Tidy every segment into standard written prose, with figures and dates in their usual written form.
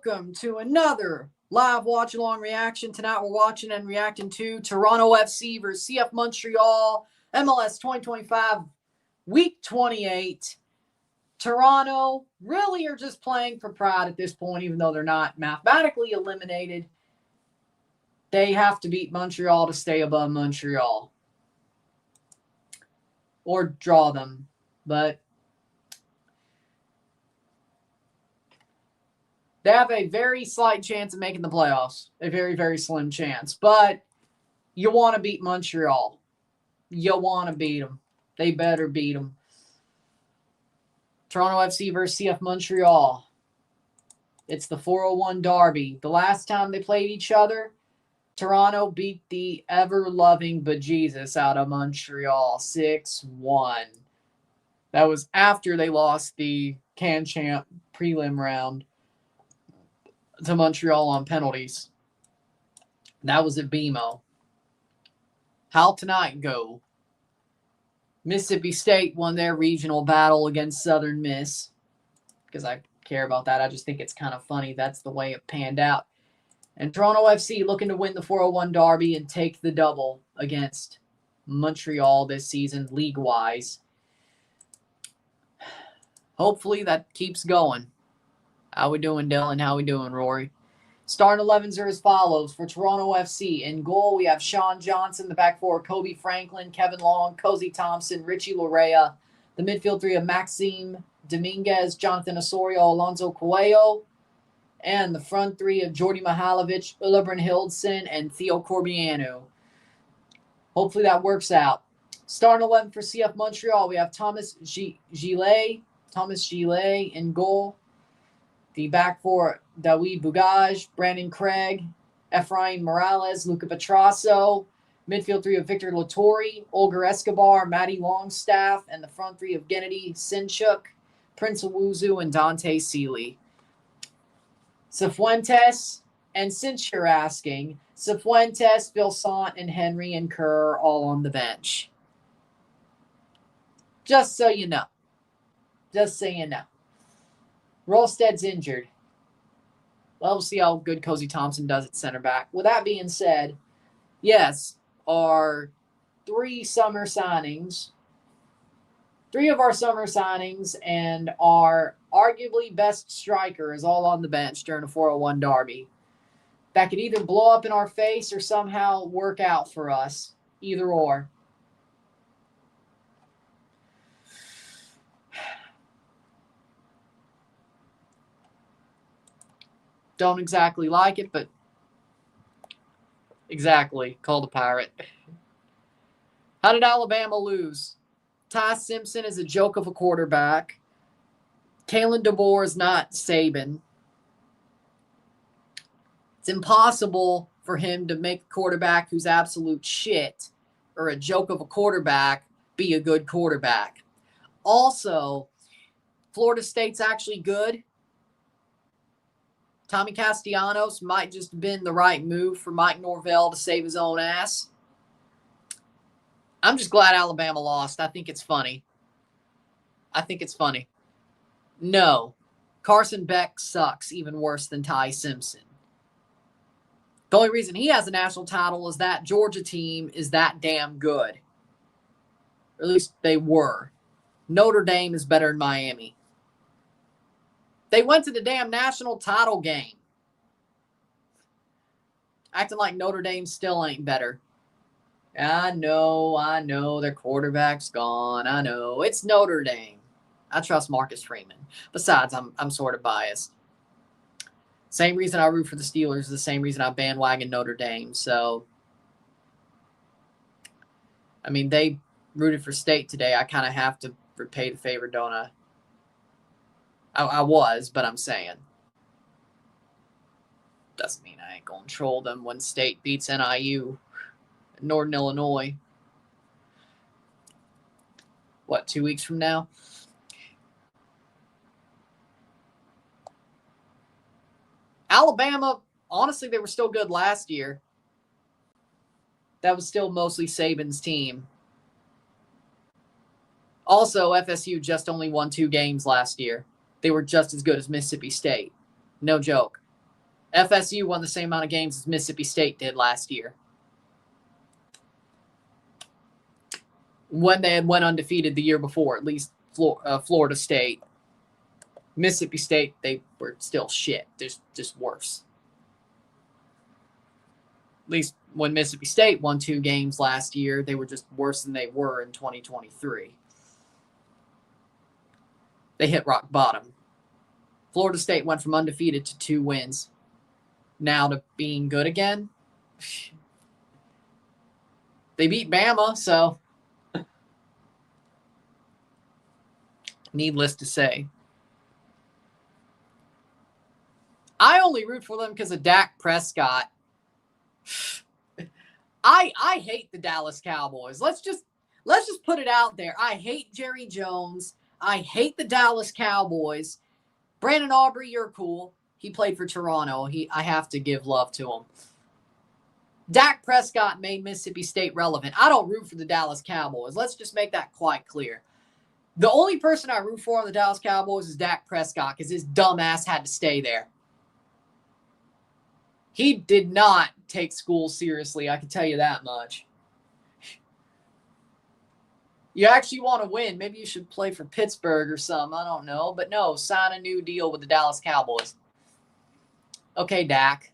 Welcome to another live watch-along reaction. Tonight we're watching and reacting to Toronto FC versus CF Montreal, MLS 2025, Week 28. Toronto really are just playing for pride at this point, even though they're not mathematically eliminated. They have to beat Montreal to stay above Montreal. Or draw them, but they have a very slight chance of making the playoffs. A very, very slim chance. But you want to beat Montreal. You want to beat them. They better beat them. Toronto FC versus CF Montreal. It's the 401 derby. The last time they played each other, Toronto beat the ever-loving bejesus out of Montreal 6-1. That was after they lost the Can Champ prelim round to Montreal on penalties. That was at BMO. How'll tonight go? Mississippi State won their regional battle against Southern Miss. Because I care about that. I just think it's kind of funny. That's the way it panned out. And Toronto FC looking to win the 401 derby and take the double against Montreal this season, league-wise. Hopefully that keeps going. How we doing, Dillon? How we doing, Rory? Starting 11s are as follows. For Toronto FC, in goal, we have Sean Johnson. The back four, Kobe Franklin, Kevin Long, Cozy Thompson, Richie Larea. The midfield three of Maxime Dominguez, Jonathan Osorio, Alonso Coelho. And the front three of Jordi Mihailovic, Ulla Brynhildsen, and Theo Corbiano. Hopefully that works out. Starting 11 for CF Montreal, we have Thomas Gillet in goal. The back four, David Bugaj, Brandon Craig, Efrain Morales, Luca Petrasso. Midfield three of Victor Lattori, Olger Escobar, Matty Longstaff. And the front three of Gennady Sinchuk, Prince Owuzu, and Dante Seeley. Cifuentes, and since you're asking, Cifuentes, Vilsant, and Henry and Kerr are all on the bench. Just so you know. Just so you know. Rolsted's injured. Well, we'll see how good Cozy Thompson does at center back. With that being said, yes, our three of our summer signings and our arguably best striker is all on the bench during a 401 derby. That could either blow up in our face or somehow work out for us. Either or. Don't exactly like it, but exactly. Called a pirate. How did Alabama lose? Ty Simpson is a joke of a quarterback. Kalen DeBoer is not Saban. It's impossible for him to make a quarterback who's absolute shit or a joke of a quarterback be a good quarterback. Also, Florida State's actually good. Tommy Castellanos might just have been the right move for Mike Norvell to save his own ass. I'm just glad Alabama lost. I think it's funny. No. Carson Beck sucks even worse than Ty Simpson. The only reason he has a national title is that Georgia team is that damn good. Or at least they were. Notre Dame is better than Miami. They went to the damn national title game. Acting like Notre Dame still ain't better. I know. Their quarterback's gone. I know. It's Notre Dame. I trust Marcus Freeman. Besides, I'm sort of biased. Same reason I root for the Steelers is the same reason I bandwagon Notre Dame. So, I mean, they rooted for State today. I kind of have to repay the favor, don't I? I was, but I'm saying. Doesn't mean I ain't going to troll them when State beats NIU in Northern Illinois. What, 2 weeks from now? Alabama, honestly, they were still good last year. That was still mostly Saban's team. Also, FSU just only won 2 games last year. They were just as good as Mississippi State. No joke. FSU won the same amount of games as Mississippi State did last year, when they had went undefeated the year before, at least Florida State. Mississippi State, they were still shit. Just worse. At least when Mississippi State won 2 games last year, they were just worse than they were in 2023. They hit rock bottom. Florida State went from undefeated to 2 wins. Now to being good again. They beat Bama, so needless to say. I only root for them because of Dak Prescott. I hate the Dallas Cowboys. Let's just put it out there. I hate Jerry Jones. I hate the Dallas Cowboys. Brandon Aubrey, you're cool. He played for Toronto. I have to give love to him. Dak Prescott made Mississippi State relevant. I don't root for the Dallas Cowboys. Let's just make that quite clear. The only person I root for on the Dallas Cowboys is Dak Prescott because his dumb ass had to stay there. He did not take school seriously, I can tell you that much. You actually want to win. Maybe you should play for Pittsburgh or something. I don't know. But no, sign a new deal with the Dallas Cowboys. Okay, Dak.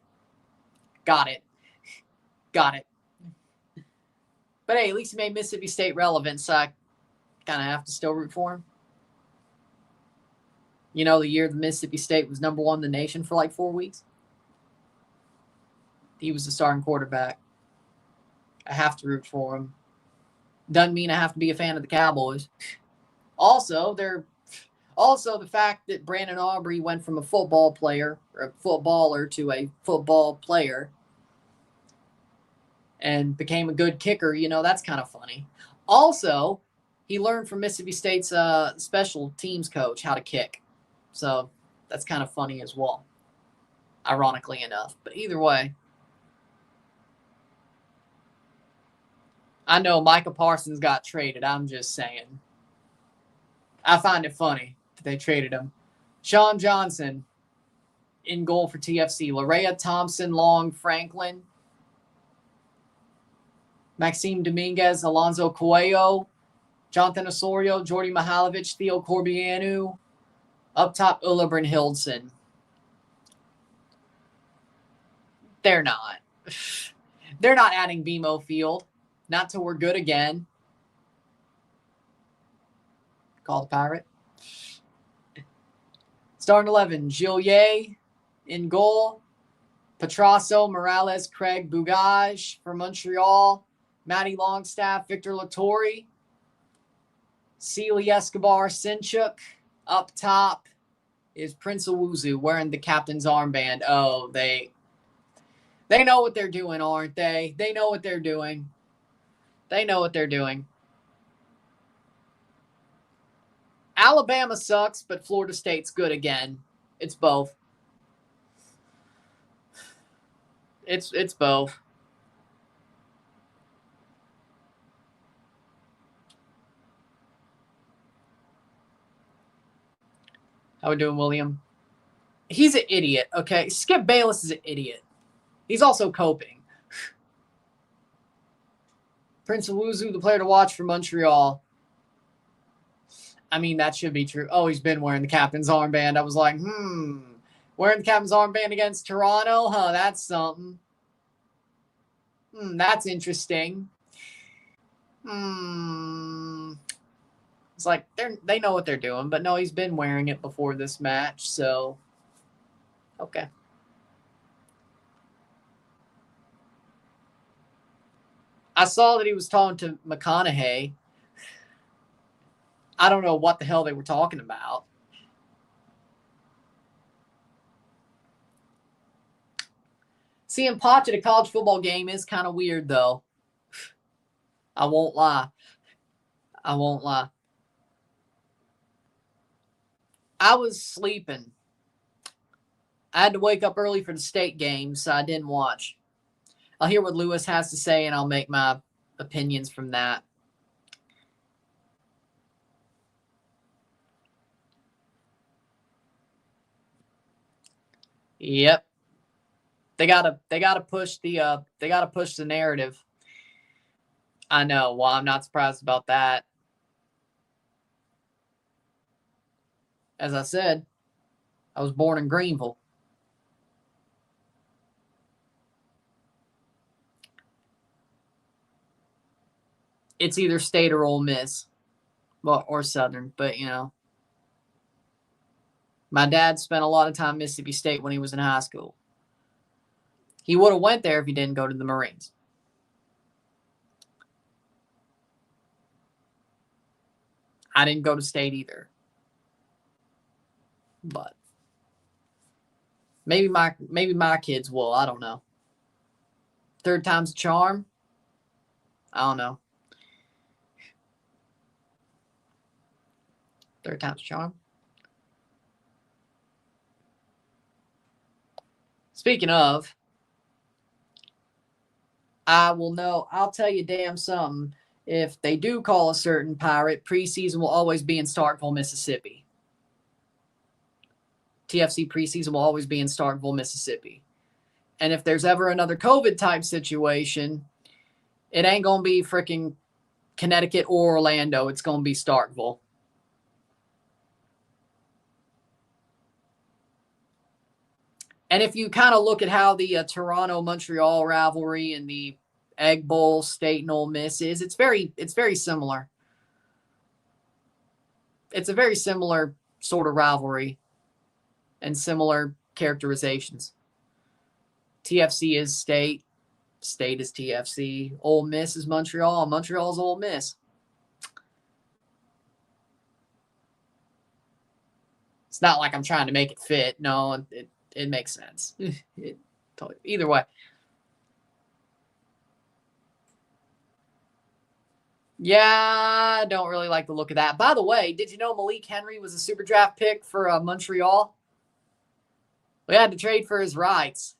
Got it. Got it. But hey, at least he made Mississippi State relevant, so I kind of have to still root for him. You know, the year the Mississippi State was number 1 in the nation for like 4 weeks. He was the starting quarterback. I have to root for him. Doesn't mean I have to be a fan of the Cowboys. Also, the fact that Brandon Aubrey went from a football player or a footballer to a football player and became a good kicker, you know, that's kind of funny. Also, he learned from Mississippi State's special teams coach how to kick. So that's kind of funny as well, ironically enough. But either way, I know Micah Parsons got traded. I'm just saying. I find it funny that they traded him. Sean Johnson in goal for TFC. Larea, Thompson, Long, Franklin, Maxime Dominguez, Alonzo Coelho, Jonathan Osorio, Jordy Mihalovic, Theo Corbianu. Up top, Ulla Brynhildsen. They're not. They're not adding BMO Field. Not till we're good again. Call the Pirate. Starting 11, Gillier in goal. Petrasso, Morales, Craig, Bougage for Montreal. Matty Longstaff, Victor Lattori. Sealy, Escobar, Sinchuk. Up top is Prince Owuzu wearing the captain's armband. Oh, they know what they're doing, aren't they? They know what they're doing. They know what they're doing. Alabama sucks, but Florida State's good again. It's both. It's both. How we doing, William? He's an idiot, okay? Skip Bayless is an idiot. He's also coping. Prince Owuzu, the player to watch for Montreal. I mean, that should be true. Oh, he's been wearing the captain's armband. I was like, wearing the captain's armband against Toronto? Huh, that's something. That's interesting. It's like they know what they're doing, but no, he's been wearing it before this match, so okay. I saw that he was talking to McConaughey. I don't know what the hell they were talking about. Seeing Potch at a college football game is kind of weird, though. I won't lie. I won't lie. I was sleeping. I had to wake up early for the state game, so I didn't watch. I'll hear what Lewis has to say, and I'll make my opinions from that. Yep. They gotta push the narrative. I know. Well, I'm not surprised about that. As I said, I was born in Greenville. It's either State or Ole Miss, well, or Southern. But you know, my dad spent a lot of time Mississippi State when he was in high school. He would have went there if he didn't go to the Marines. I didn't go to State either. But maybe my kids will. I don't know. Third time's a charm. I don't know. Third time's a charm. Speaking of, I'll tell you damn something. If they do call a certain pirate, preseason will always be in Starkville, Mississippi. TFC preseason will always be in Starkville, Mississippi. And if there's ever another COVID type situation, it ain't going to be freaking Connecticut or Orlando. It's going to be Starkville. And if you kind of look at how the Toronto-Montreal rivalry and the Egg Bowl, State and Ole Miss is, it's very similar. It's a very similar sort of rivalry and similar characterizations. TFC is State. State is TFC. Ole Miss is Montreal. Montreal is Ole Miss. It's not like I'm trying to make it fit. No, it makes sense. Either way. Yeah, I don't really like the look of that. By the way, did you know Malik Henry was a super draft pick for Montreal? We had to trade for his rights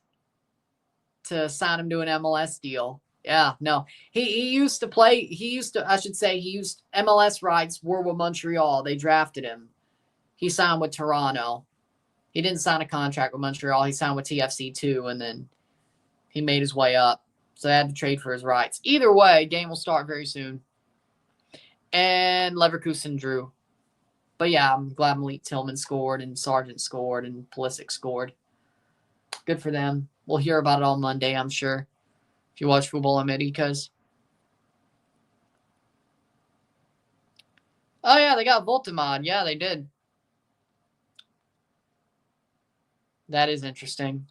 to sign him to an MLS deal. Yeah, no. He used MLS rights were with Montreal. They drafted him. He signed with Toronto. He didn't sign a contract with Montreal. He signed with TFC too, and then he made his way up. So they had to trade for his rights. Either way, game will start very soon. And Leverkusen drew. But yeah, I'm glad Malik Tillman scored and Sargent scored and Pulisic scored. Good for them. We'll hear about it on Monday, I'm sure. If you watch Football Americas. Oh yeah, they got Voltamon. Yeah, they did. That is interesting.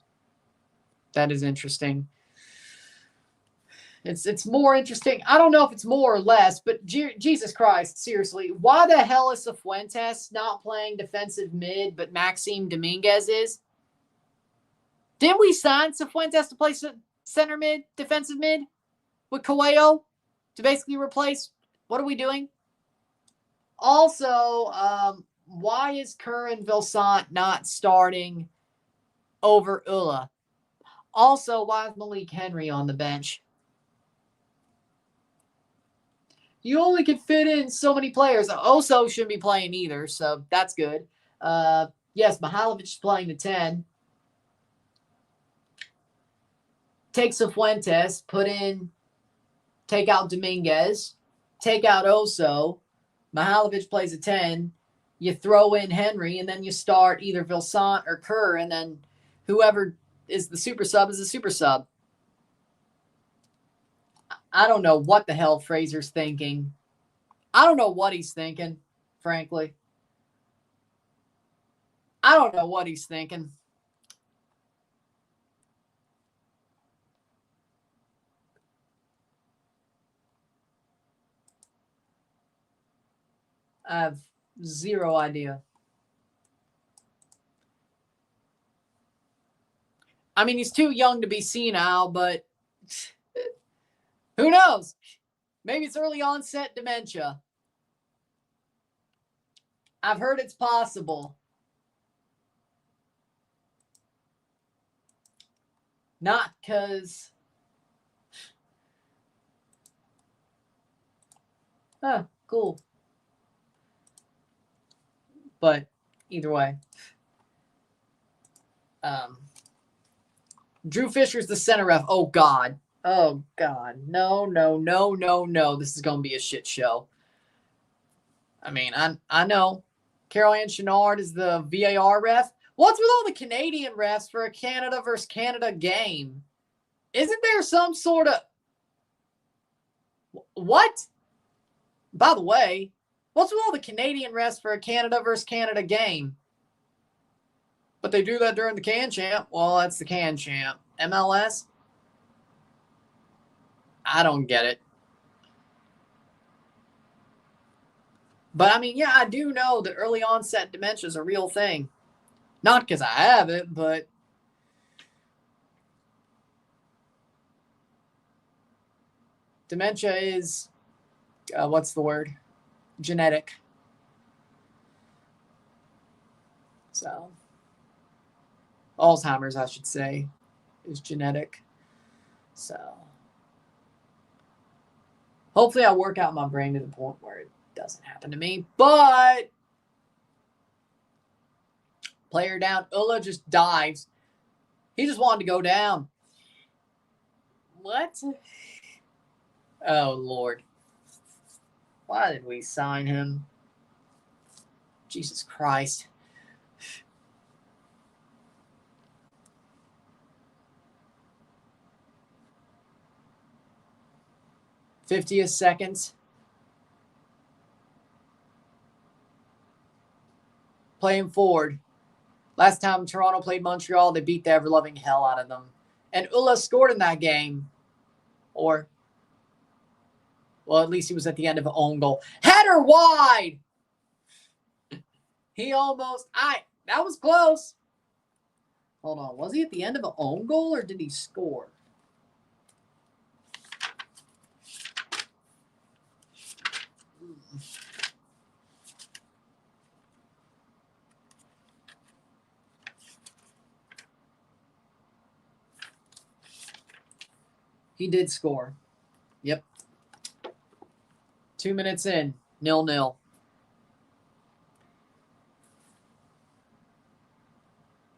That is interesting. It's more interesting. I don't know if it's more or less, but Jesus Christ, seriously, why the hell is Cifuentes not playing defensive mid, but Maxime Dominguez is? Didn't we sign Cifuentes to play center mid, defensive mid, with Coelho to basically replace? What are we doing? Also, why is Curran Vilsant not starting over Ulla? Also, why is Malik Henry on the bench? You only can fit in so many players. Oso shouldn't be playing either, so that's good. Yes, Mihailovic is playing the 10. Take Cifuentes, take out Dominguez, take out Oso. Mihailovic plays a 10. You throw in Henry, and then you start either Vilsant or Kerr, and then whoever is the super sub is the super sub. I don't know what the hell Fraser's thinking. I don't know what he's thinking, frankly. I don't know what he's thinking. I have zero idea. I mean, he's too young to be senile, but who knows? Maybe it's early onset dementia. I've heard it's possible. Not because... Oh, cool. But either way. Drew Fisher's the center ref. Oh, God. Oh, God. No, no, no, no, no. This is going to be a shit show. I mean, I know. Carol Ann Chenard is the VAR ref. What's with all the Canadian refs for a Canada versus Canada game? Isn't there some sort of... What? By the way, what's with all the Canadian refs for a Canada versus Canada game? But they do that during the Can Champ. Well, that's the Can Champ. MLS? I don't get it. But, I mean, yeah, I do know that early onset dementia is a real thing. Not because I have it, but... Dementia is, what's the word? Genetic. So, Alzheimer's, I should say, is genetic. So, hopefully I work out my brain to the point where it doesn't happen to me. But, player down. Ulla just dives. He just wanted to go down. What? Oh, Lord. Why did we sign him? Jesus Christ. '50th seconds. Playing forward. Last time Toronto played Montreal, they beat the ever-loving hell out of them. And Ulla scored in that game. Or, well, at least he was at the end of an own goal. Header wide! He almost... that was close. Hold on. Was he at the end of an own goal or did he score? He did score. Yep. 2 minutes in. 0-0.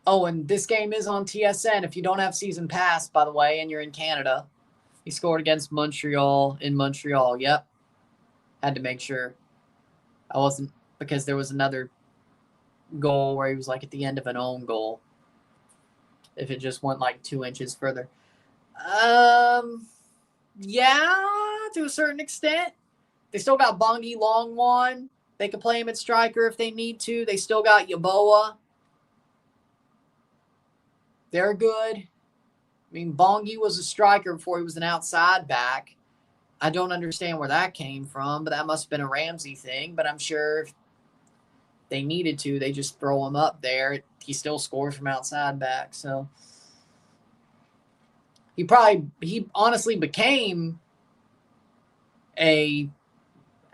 Oh, and this game is on TSN. If you don't have season pass, by the way, and you're in Canada, he scored against Montreal in Montreal. Yep. Had to make sure I wasn't, because there was another goal where he was like at the end of an own goal. If it just went like 2 inches further. Yeah, to a certain extent. They still got Bongi Longwan. They can play him at striker if they need to. They still got Yaboa. They're good. I mean, Bongi was a striker before he was an outside back. I don't understand where that came from, but that must have been a Ramsey thing. But I'm sure if they needed to, they just throw him up there. He still scores from outside back. So he honestly became a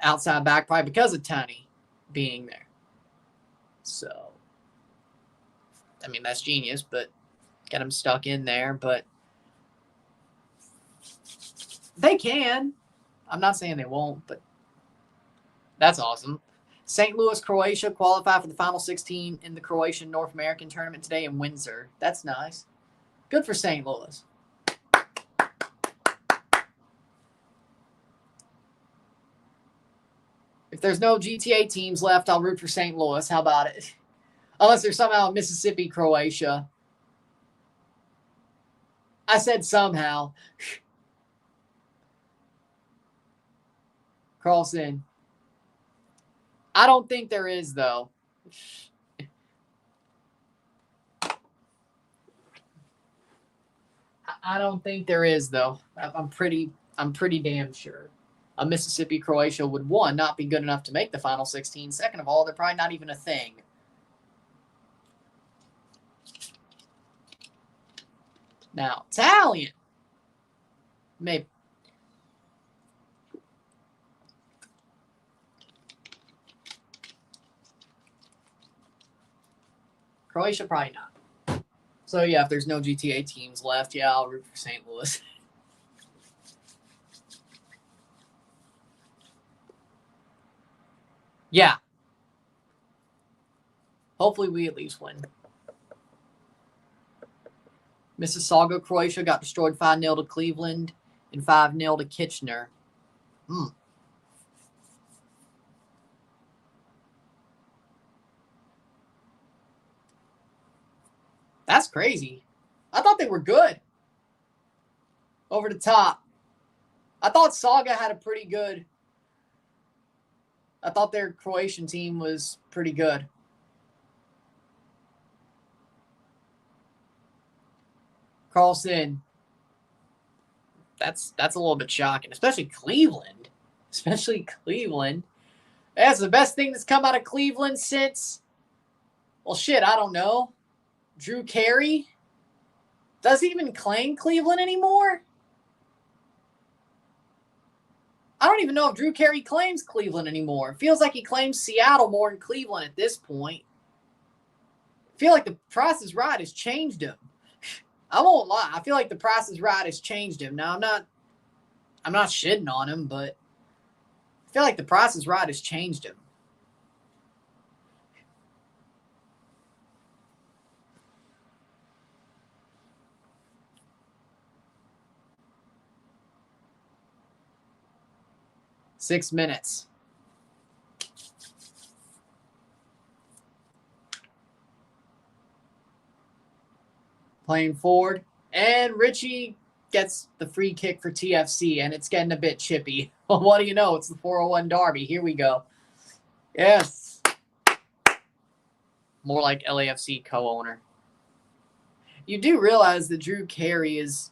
outside back probably because of Tony being there. So, I mean, that's genius, but get him stuck in there. But they can. I'm not saying they won't, but that's awesome. St. Louis, Croatia qualified for the final 16 in the Croatian North American tournament today in Windsor. That's nice. Good for St. Louis. If there's no GTA teams left, I'll root for St. Louis. How about it? Unless there's somehow Mississippi, Croatia. I said somehow. Carlson. I don't think there is, though. I don't think there is, though. I'm pretty damn sure. A Mississippi, Croatia would, one, not be good enough to make the final 16. Second of all, they're probably not even a thing. Now, Italian. Maybe. Croatia, probably not. So, yeah, if there's no GTA teams left, yeah, I'll root for St. Louis. Yeah. Hopefully we at least win. Mississauga, Croatia got destroyed 5-0 to Cleveland and 5-0 to Kitchener. That's crazy. I thought they were good. Over the top. I thought Saga had a pretty good... I thought their Croatian team was pretty good. Carlson. That's a little bit shocking, especially Cleveland. That's the best thing that's come out of Cleveland since, well, shit, I don't know. Drew Carey? Does he even claim Cleveland anymore? I don't even know if Drew Carey claims Cleveland anymore. It feels like he claims Seattle more than Cleveland at this point. I feel like the Price is Right has changed him. I won't lie. I feel like the Price is Right has changed him. Now, I'm not shitting on him, but I feel like the Price is Right has changed him. Six minutes. Playing forward. And Richie gets the free kick for TFC, and it's getting a bit chippy. Well, what do you know? It's the 401 Derby. Here we go. Yes. More like LAFC co-owner. You do realize that Drew Carey is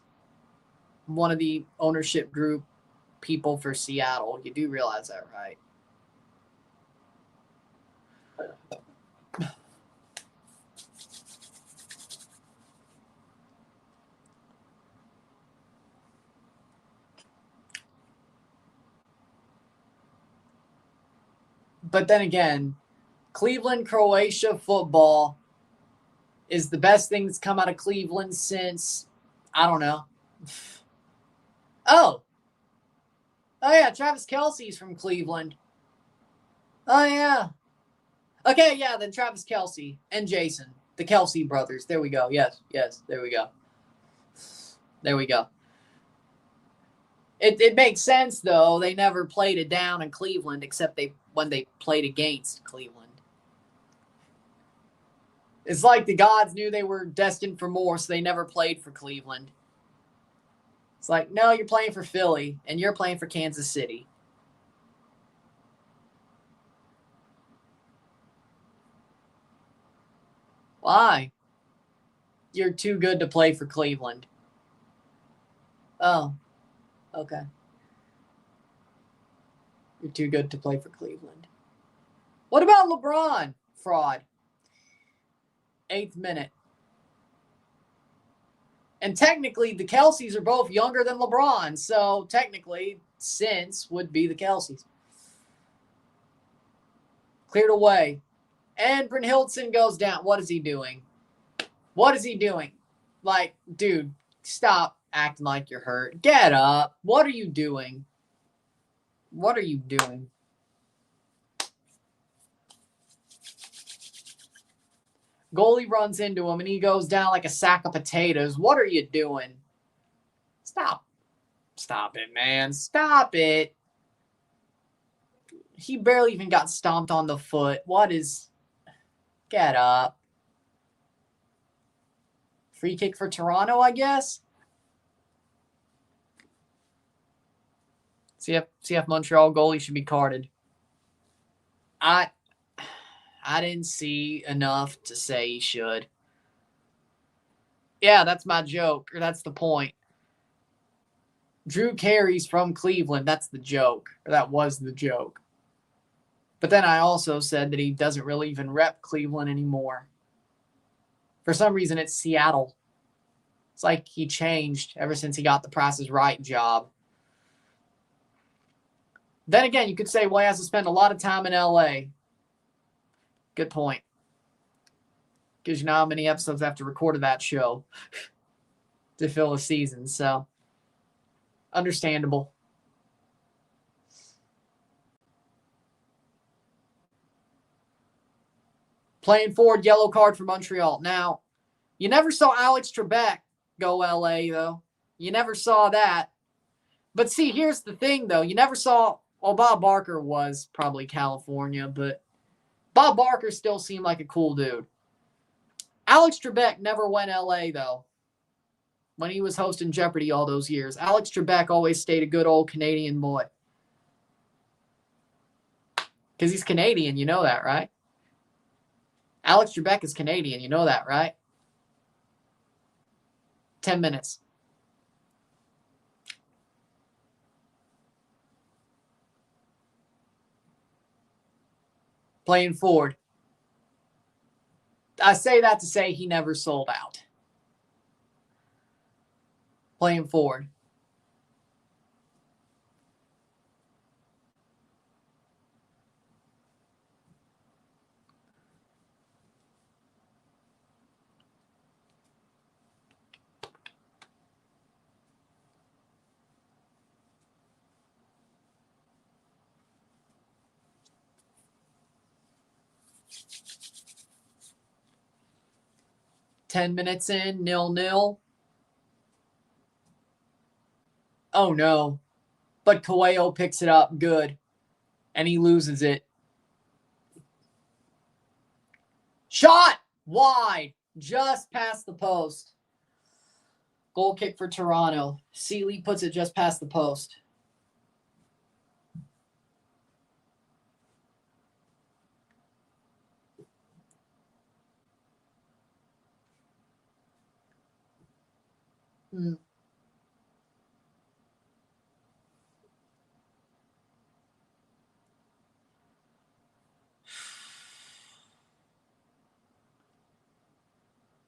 one of the ownership group people for Seattle. You do realize that, right? But then again, Cleveland, Croatia football is the best thing that's come out of Cleveland since, I don't know. Oh, yeah, Travis Kelce's from Cleveland. Oh, yeah. Okay, yeah, then Travis Kelce and Jason, the Kelce brothers. There we go. Yes, there we go. It makes sense, though. They never played it down in Cleveland except when they played against Cleveland. It's like the gods knew they were destined for more, so they never played for Cleveland. It's like, no, you're playing for Philly, and you're playing for Kansas City. Why? You're too good to play for Cleveland. Oh, okay. You're too good to play for Cleveland. What about LeBron? Fraud. 8th minute. And technically, the Kelce's are both younger than LeBron. So technically, since would be the Kelce's. Cleared away. And Brynhildsen goes down. What is he doing? Like, dude, stop acting like you're hurt. Get up. What are you doing? Goalie runs into him, and he goes down like a sack of potatoes. What are you doing? Stop. Stop it, man. Stop it. He barely even got stomped on the foot. Get up. Free kick for Toronto, I guess. CF Montreal goalie should be carded. I didn't see enough to say he should. Yeah, that's my joke, or that's the point. Drew Carey's from Cleveland. That's the joke, or that was the joke. But then I also said that he doesn't really even rep Cleveland anymore. For some reason, it's Seattle. It's like he changed ever since he got the Price is Right job. Then again, you could say, well, he has to spend a lot of time in LA. Good point. Because you know how many episodes I have to record of that show to fill a season. So, understandable. Playing forward, yellow card for Montreal. Now, you never saw Alex Trebek go LA, though. You never saw that. But see, here's the thing, though. You never saw, well, Bob Barker was probably California, but Bob Barker still seemed like a cool dude. Alex Trebek never went LA, though, when he was hosting Jeopardy all those years. Alex Trebek always stayed a good old Canadian boy. Because he's Canadian, you know that, right? Alex Trebek is Canadian, you know that, right? 10 minutes. Playing forward. I say that to say he never sold out. Playing forward. Ten minutes in, 0-0. Oh no. But Coelho picks it up good. And he loses it. Shot! Wide. Just past the post. Goal kick for Toronto. Seeley puts it just past the post.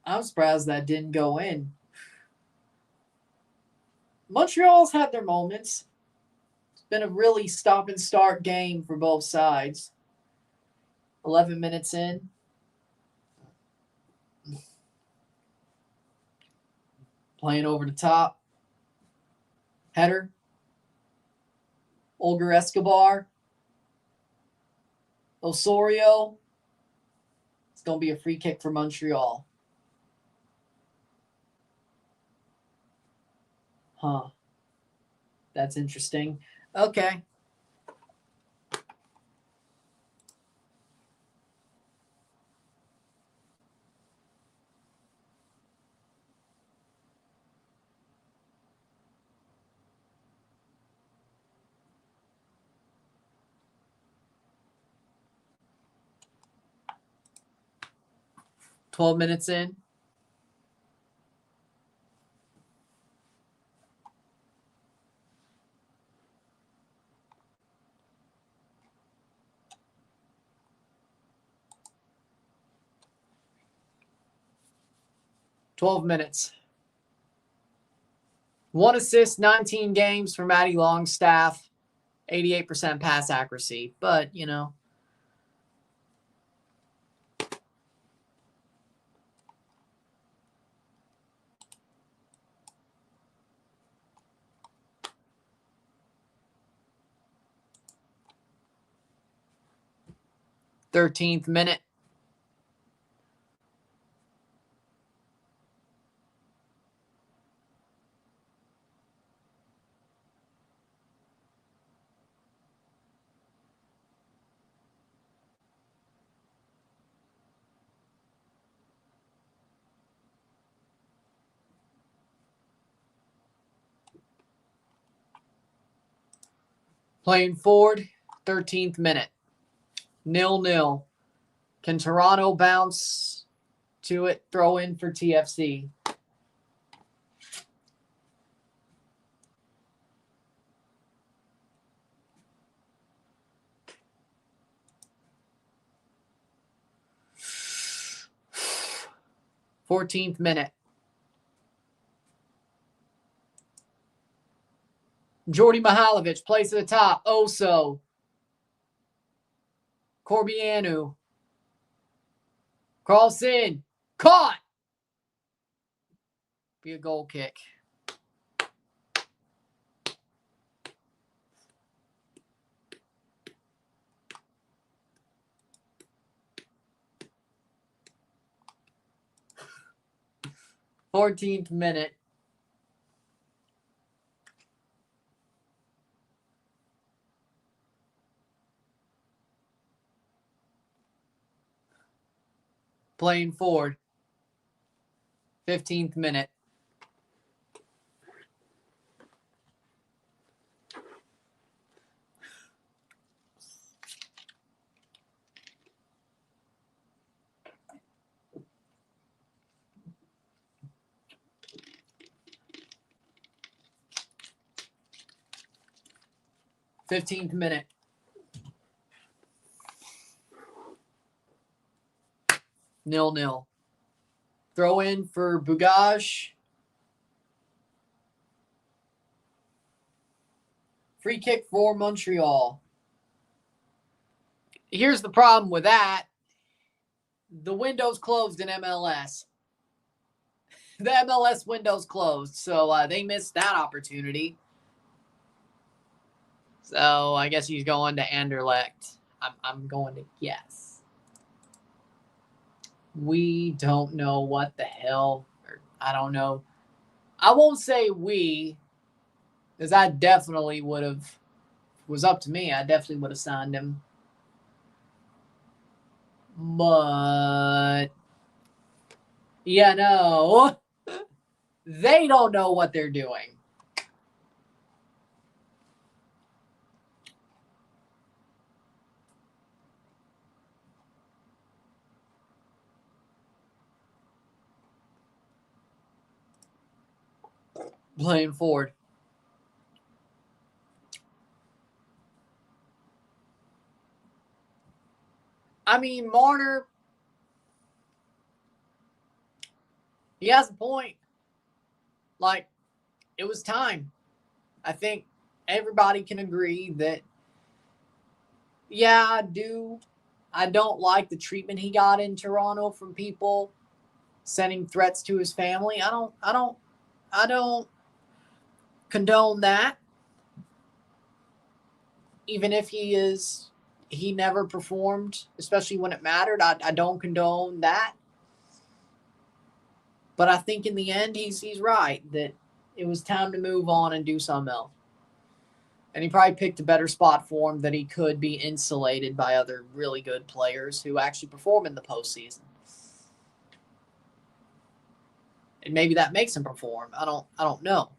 I'm surprised that didn't go in. Montreal's had their moments. It's been a really stop and start game for both sides. 11 minutes in. Playing over the top. Header. Olger Escobar. Osorio. It's going to be a free kick for Montreal. Huh. That's interesting. Okay. $12 minutes in. $12 minutes. 1 assist, 19 games for Matty Longstaff. 88% pass accuracy. But, you know. $13th minute. Playing forward, 13th minute. 0-0. Can Toronto bounce to it? Throw in for TFC. $14th minute. Jordy Mihailovic plays to the top. Oso. Corbianu. Cross in. Caught. Be a goal kick. $14th minute. Playing forward. 15th minute. Fifteenth minute. Nil-nil. Throw in for Bugaj. Free kick for Montreal. Here's the problem with that. The window's closed in MLS. The MLS window's closed, so they missed that opportunity. So I guess he's going to Anderlecht. I'm going to guess. We don't know what the hell. I don't know. I won't say we, because I definitely would have. If it was up to me, I definitely would have signed him. But yeah, no. They don't know what they're doing. Playing forward. I mean, Marner, he has a point. Like, it was time. I think everybody can agree that, yeah, I don't like the treatment he got in Toronto from people sending threats to his family. I don't condone that. Even if he never performed, especially when it mattered. I don't condone that. But I think in the end, he's right that it was time to move on and do something else. And he probably picked a better spot for him that he could be insulated by other really good players who actually perform in the postseason. And maybe that makes him perform. I don't know.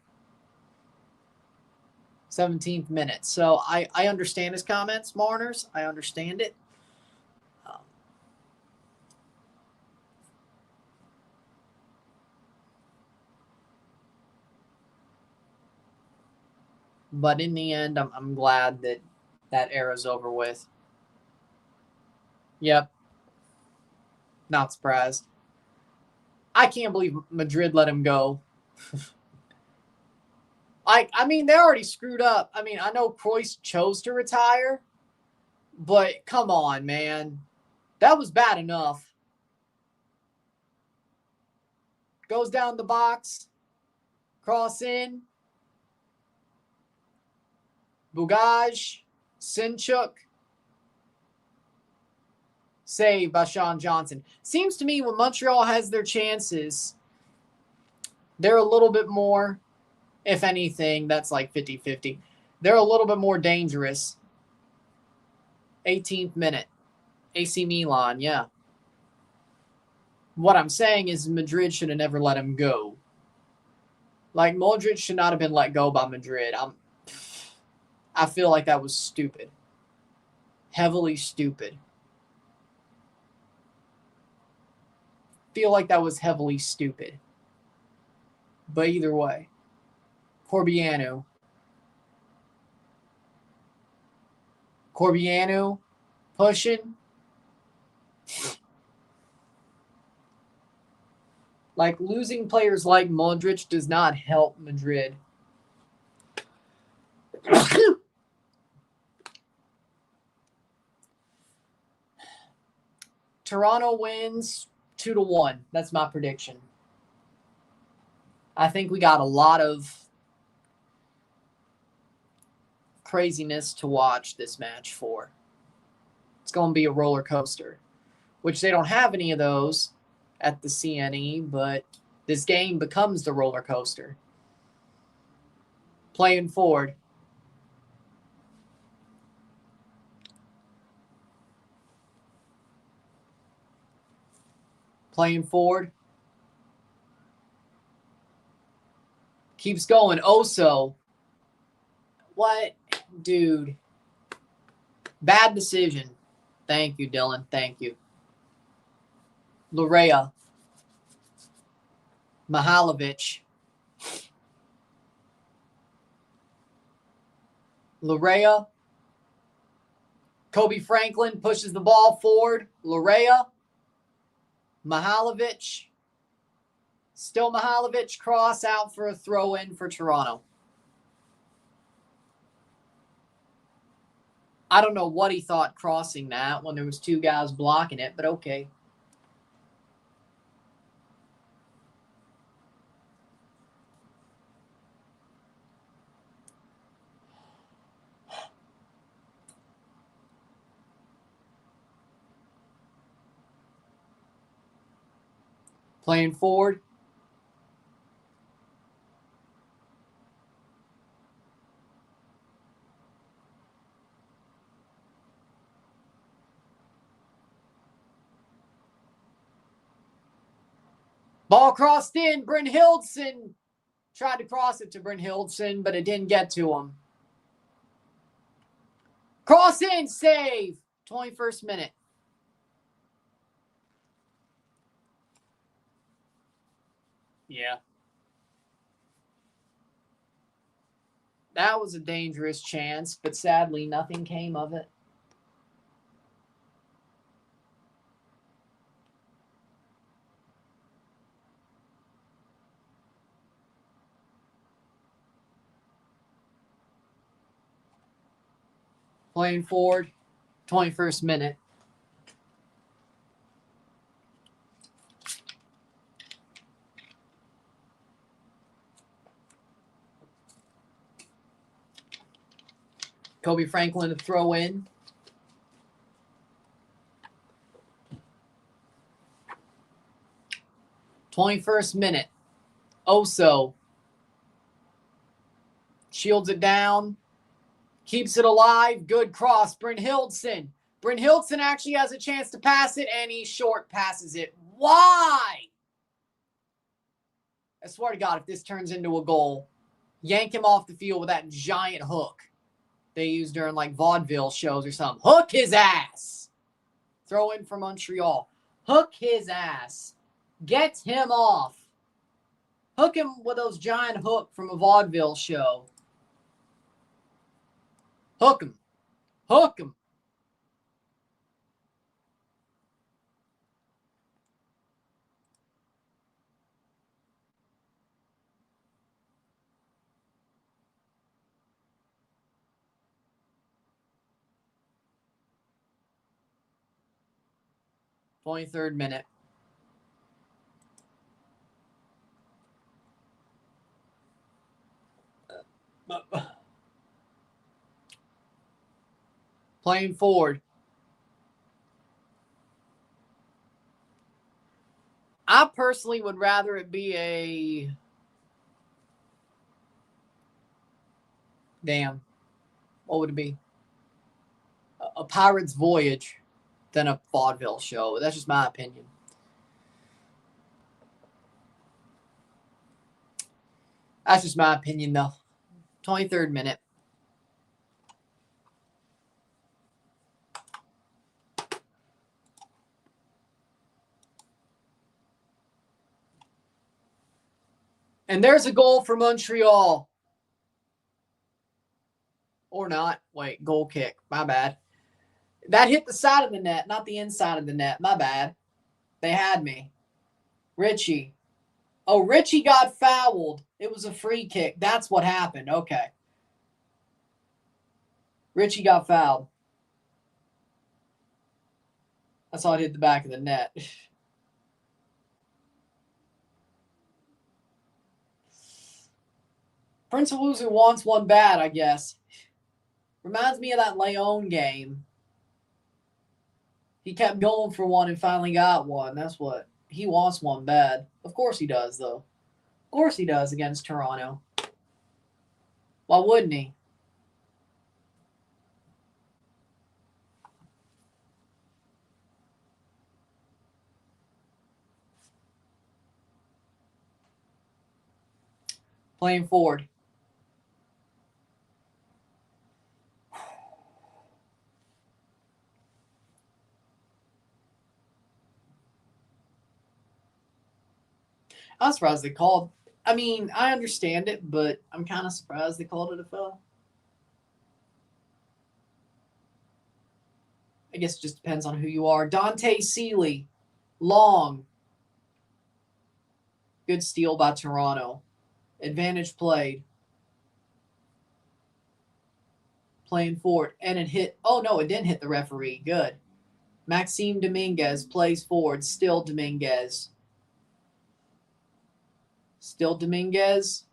17th minute. So I understand his comments, Marners. I understand it. But in the end, I'm glad that era's over with. Yep. Not surprised. I can't believe Madrid let him go. I mean, they already screwed up. I mean, I know Cruyff chose to retire, but come on, man. That was bad enough. Goes down the box. Cross in. Bugaj. Sinchuk. Saved by Sean Johnson. Seems to me when Montreal has their chances, they're a little bit more, if anything, that's like 50-50. They're a little bit more dangerous. 18th minute. AC Milan, yeah. What I'm saying is Madrid should have never let him go. Like, Modric should not have been let go by Madrid. I feel like that was stupid. Heavily stupid. Feel like that was heavily stupid. But either way. Corbiano pushing. Like, losing players like Modric does not help Madrid. Toronto wins 2-1. That's my prediction. I think we got a lot of craziness to watch this match for. It's going to be a roller coaster, which they don't have any of those at the CNE, but this game becomes the roller coaster. Playing forward. Playing forward. Keeps going. Oso. What? Dude. Bad decision. Thank you, Dillon. Thank you. Larea. Mihalovic. Larea. Kobe Franklin pushes the ball forward. Larea. Mihalovic. Still Mihalovic. Cross out for a throw-in for Toronto. I don't know what he thought crossing that when there was two guys blocking it, but okay. Playing forward. Ball crossed in. Brynhildsen tried to cross it to Brynhildsen, but it didn't get to him. Cross in, save. 21st minute. Yeah. That was a dangerous chance, but sadly nothing came of it. Playing forward, 21st minute. Kobe Franklin to throw in. '21st minute. Oso shields it down. Keeps it alive. Good cross. Brynhildsen. Brynhildsen actually has a chance to pass it, and he short passes it. Why? I swear to God, if this turns into a goal, yank him off the field with that giant hook they use during like vaudeville shows or something. Hook his ass. Throw in for Montreal. Hook his ass. Get him off. Hook him with those giant hook from a vaudeville show. Hook him. Hook him. '23rd minute. Playing forward. I personally would rather it be a... Damn. What would it be? A Pirate's Voyage than a vaudeville show. That's just my opinion. That's just my opinion, though. 23rd minute. And there's a goal for Montreal. Or not. Wait, goal kick. My bad. That hit the side of the net, not the inside of the net. My bad. They had me. Richie. Oh, Richie got fouled. It was a free kick. That's what happened. Okay. Richie got fouled. I saw it hit the back of the net. Prince of Loser wants one bad, I guess. Reminds me of that Leon game. He kept going for one and finally got one. That's what. He wants one bad. Of course he does, though. Of course he does against Toronto. Why wouldn't he? Playing forward. I'm surprised they called. I mean, I understand it, but I'm kind of surprised they called it a foul. I guess it just depends on who you are. Dante Seeley, long. Good steal by Toronto. Advantage played. Playing forward. And it hit. Oh, no, it didn't hit the referee. Good. Maxime Dominguez plays forward. Still Dominguez. Still Dominguez.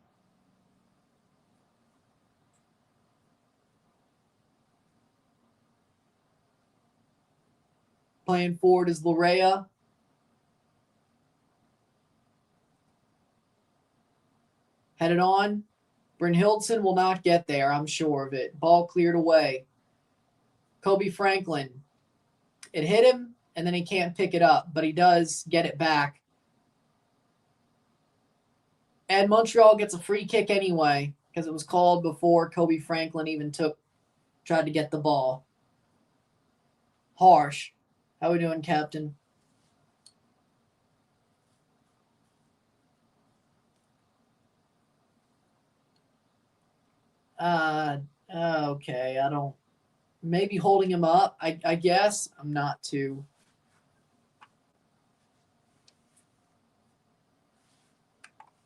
Playing forward is Larea. Headed on. Brynhildsen will not get there, I'm sure of it. Ball cleared away. Kobe Franklin. It hit him, and then he can't pick it up, but he does get it back. And Montreal gets a free kick anyway, because it was called before Kobe Franklin even tried to get the ball. Harsh. How we doing, Captain? Okay, I don't. Maybe holding him up, I guess. I'm not too.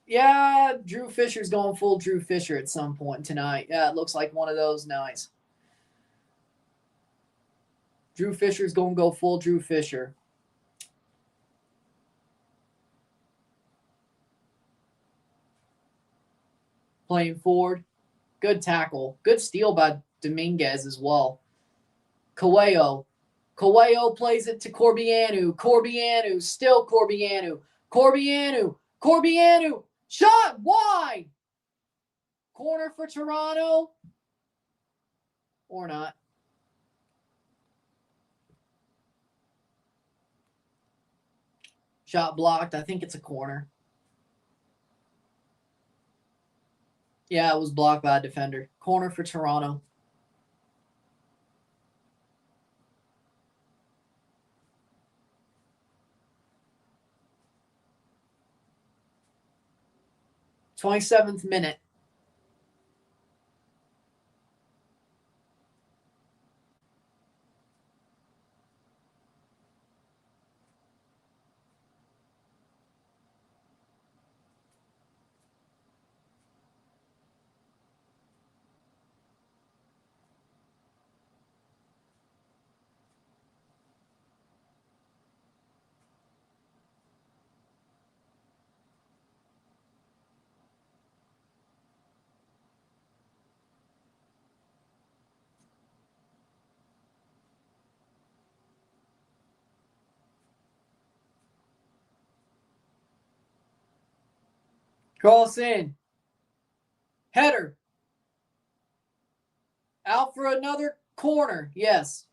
Yeah, Drew Fisher's going full Drew Fisher at some point tonight. Yeah, it looks like one of those nights. Drew Fisher's going to go full Drew Fisher. Playing forward. Good tackle. Good steal by Dominguez as well. Coelho. Coelho plays it to Corbianu. Corbianu. Still Corbianu. Corbianu. Corbianu. Shot wide. Corner for Toronto. Or not. Shot blocked. I think it's a corner. Yeah, it was blocked by a defender. Corner for Toronto. '27th minute. Cross in. Header. Out for another corner. Yes.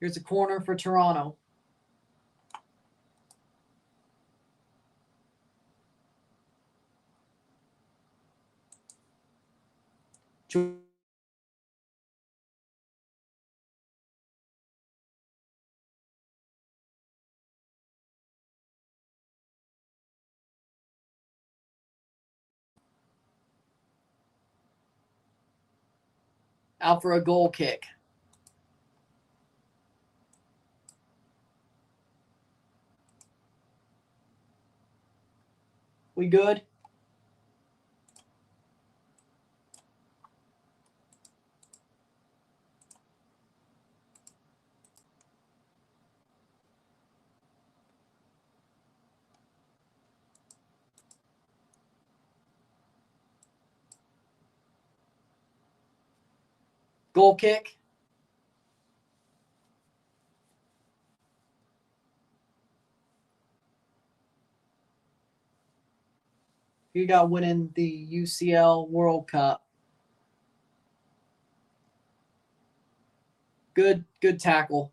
Here's a corner for Toronto. Out for a goal kick. We good? Goal kick. Who you got winning the UCL World Cup? Good tackle.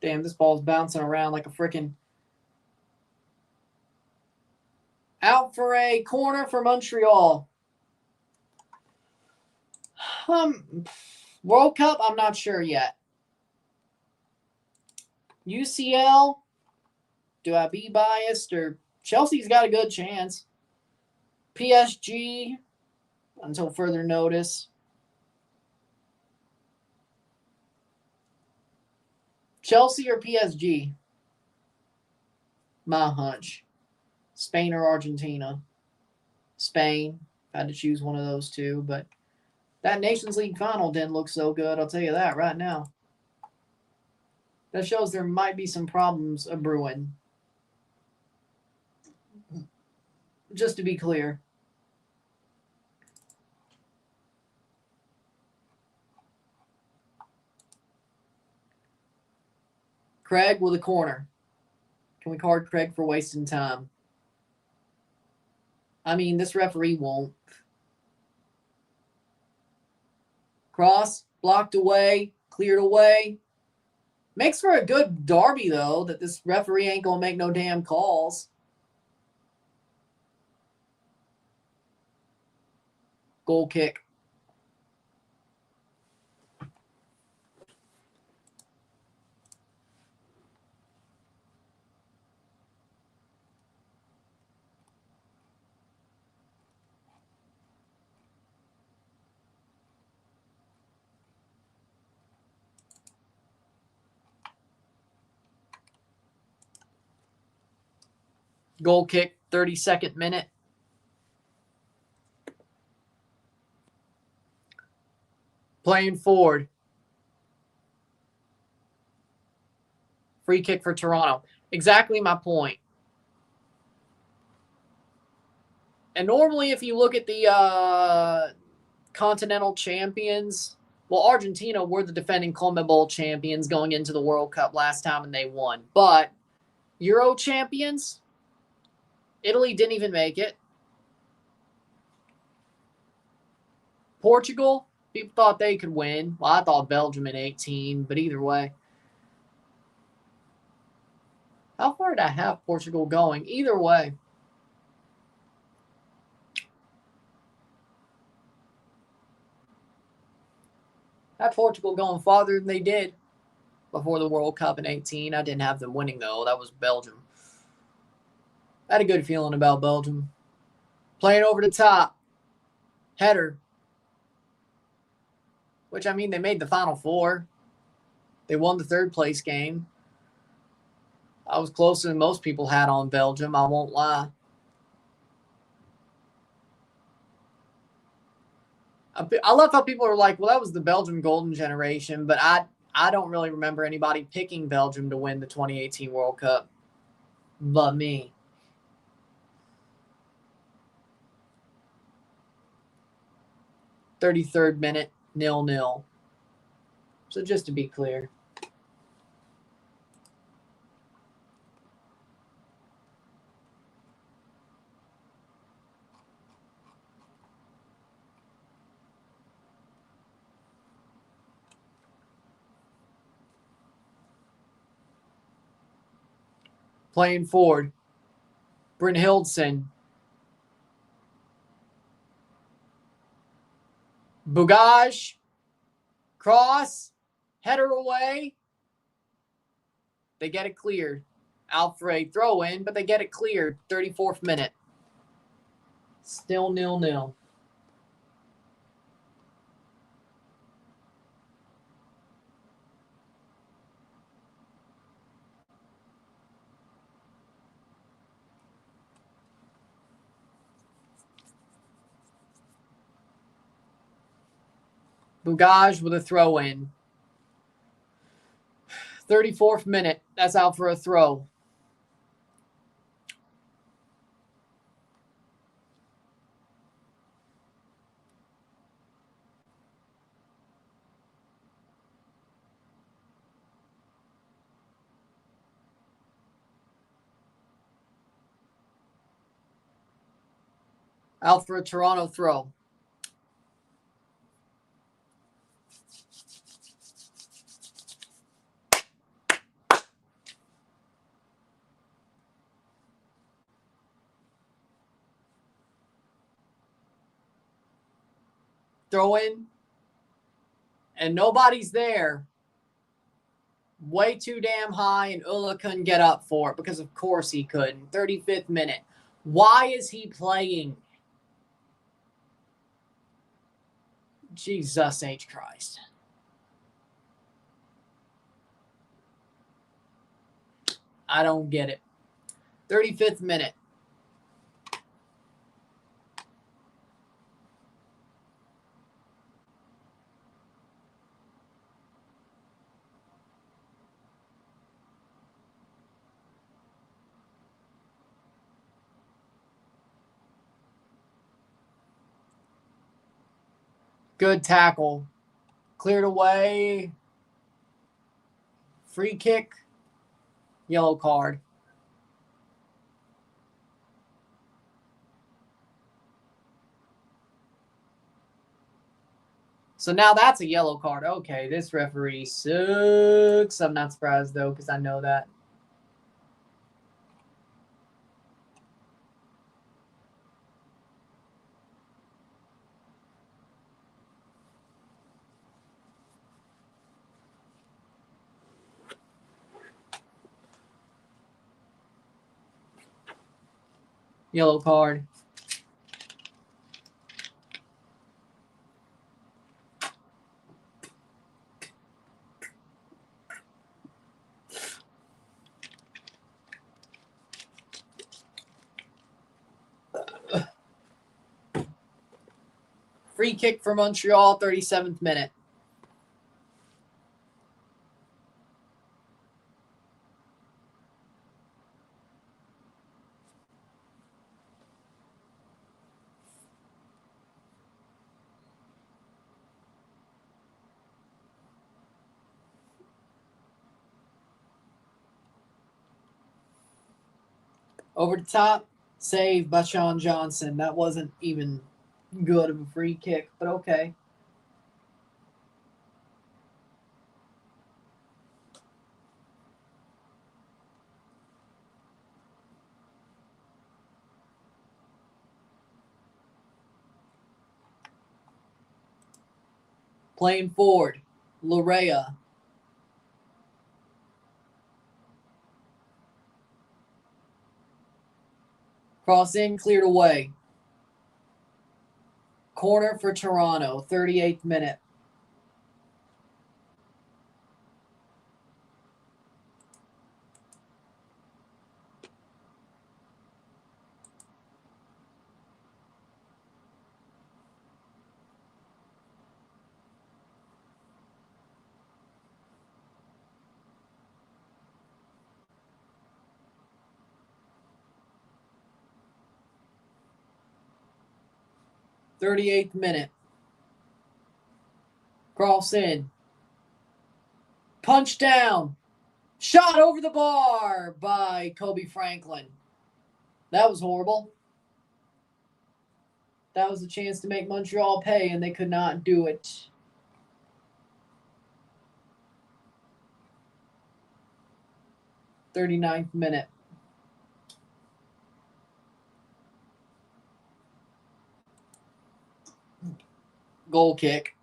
Damn, this ball's bouncing around like a freaking... Out for a corner for Montreal. World Cup, I'm not sure yet. UCL, do I be biased? Or Chelsea's got a good chance. PSG, until further notice. Chelsea or PSG? My hunch. Spain or Argentina? Spain. Had to choose one of those two, but that Nations League final didn't look so good, I'll tell you that right now. That shows there might be some problems brewing. Just to be clear. Craig with a corner. Can we card Craig for wasting time? I mean, this referee won't. Cross, blocked away, cleared away. Makes for a good derby, though, that this referee ain't going to make no damn calls. Goal kick. Goal kick, 32nd minute. Playing forward. Free kick for Toronto. Exactly my point. And normally, if you look at the continental champions, well, Argentina were the defending CONMEBOL champions going into the World Cup last time, and they won. But Euro champions, Italy didn't even make it. Portugal, people thought they could win. Well, I thought Belgium in 18, but either way. How far did I have Portugal going? Either way. I had Portugal going farther than they did before the World Cup in 18. I didn't have them winning, though. That was Belgium. I had a good feeling about Belgium. Playing over the top. Header. Which, I mean, they made the Final Four. They won the third place game. I was closer than most people had on Belgium, I won't lie. I love how people are like, well, that was the Belgium golden generation, but I don't really remember anybody picking Belgium to win the 2018 World Cup but me. "33rd minute, 0-0. So just to be clear. Playing forward. Brynhildsen. Bugaj. Cross. Header away. They get it cleared. Alfred throw in, but they get it cleared. 34th minute. Still 0-0. Bugaj with a throw in. 34th minute. That's out for a throw. Out for a Toronto throw. Throw in. And nobody's there. Way too damn high, and Ulla couldn't get up for it because, of course, he couldn't. 35th minute. Why is he playing? Jesus H. Christ. I don't get it. 35th minute. Good tackle. Cleared away. Free kick. Yellow card. So now that's a yellow card. Okay, this referee sucks. I'm not surprised, though, because I know that. Yellow card. Free kick for Montreal, 37th minute. Over the top, saved by Sean Johnson. That wasn't even good of a free kick, but okay. Playing forward, Larea. Cross in, cleared away. Corner for Toronto, 38th minute. Thirty-eighth minute. Cross in. Punch down. Shot over the bar by Kobe Franklin. That was horrible. That was a chance to make Montreal pay, and they could not do it. Thirty-ninth minute. Goal kick.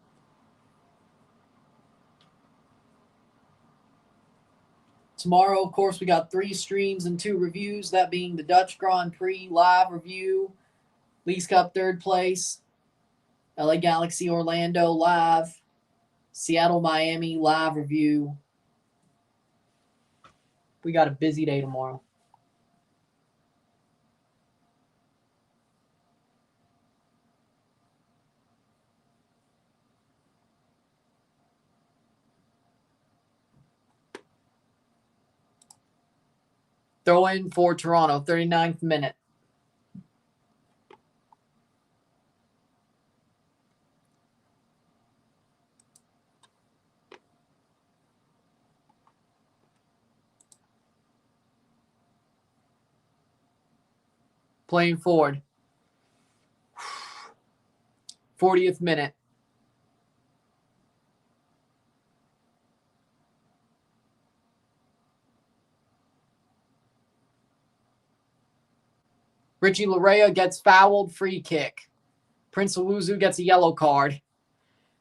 Tomorrow, of course, we got 3 streams and 2 reviews, that being the Dutch Grand Prix live review, Leagues Cup 3rd place, LA Galaxy Orlando live, Seattle Miami live review. We got a busy day tomorrow. Throw in for Toronto, 39th minute. Playing forward. 40th minute. Richie Larea gets fouled, free kick. Prince Owuzu gets a yellow card.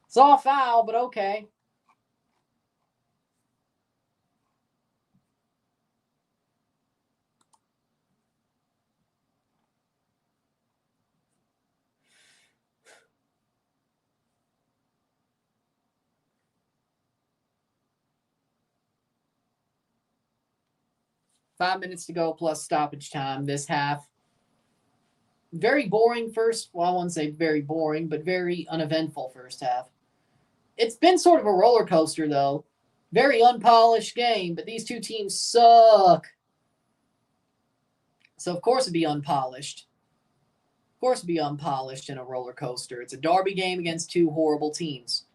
It's all foul, but okay. Five minutes to go plus stoppage time this half. Very boring first. Well, I won't say very boring, but very uneventful first half. It's been sort of a roller coaster, though. Very unpolished game, but these two teams suck. So, of course, it'd be unpolished. Of course, it'd be unpolished in a roller coaster. It's a derby game against two horrible teams.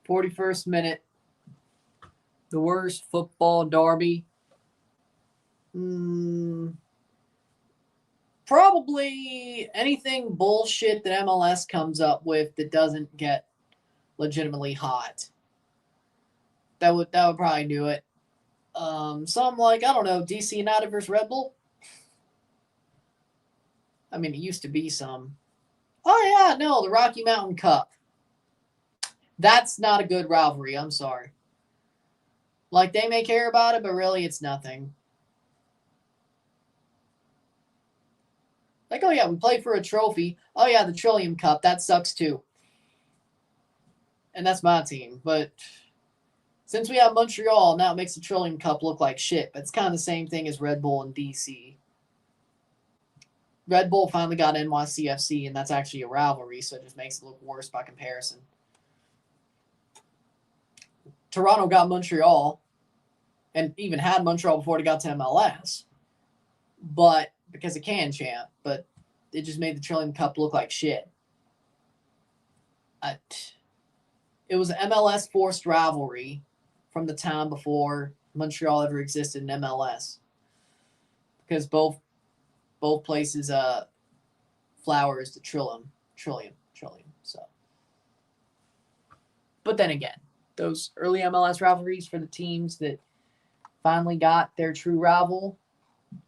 "41st minute. The worst football derby. Probably anything bullshit that MLS comes up with that doesn't get legitimately hot. That would probably do it. Some like, I don't know, DC United versus Red Bull. I mean, it used to be some. Oh, yeah, no, the Rocky Mountain Cup. That's not a good rivalry. I'm sorry. Like, they may care about it, but really it's nothing. Like, oh, yeah, we play for a trophy. Oh, yeah, the Trillium Cup. That sucks, too. And that's my team. But since we have Montreal, now it makes the Trillium Cup look like shit. But it's kind of the same thing as Red Bull and DC. Red Bull finally got NYCFC, and that's actually a rivalry, so it just makes it look worse by comparison. Toronto got Montreal, and even had Montreal before it got to MLS. But because of Can Champ, but it just made the Trillium Cup look like shit. It was an MLS forced rivalry from the time before Montreal ever existed in MLS. Because both places flowers the trillium. So, but then again, those early MLS rivalries for the teams that finally got their true rival,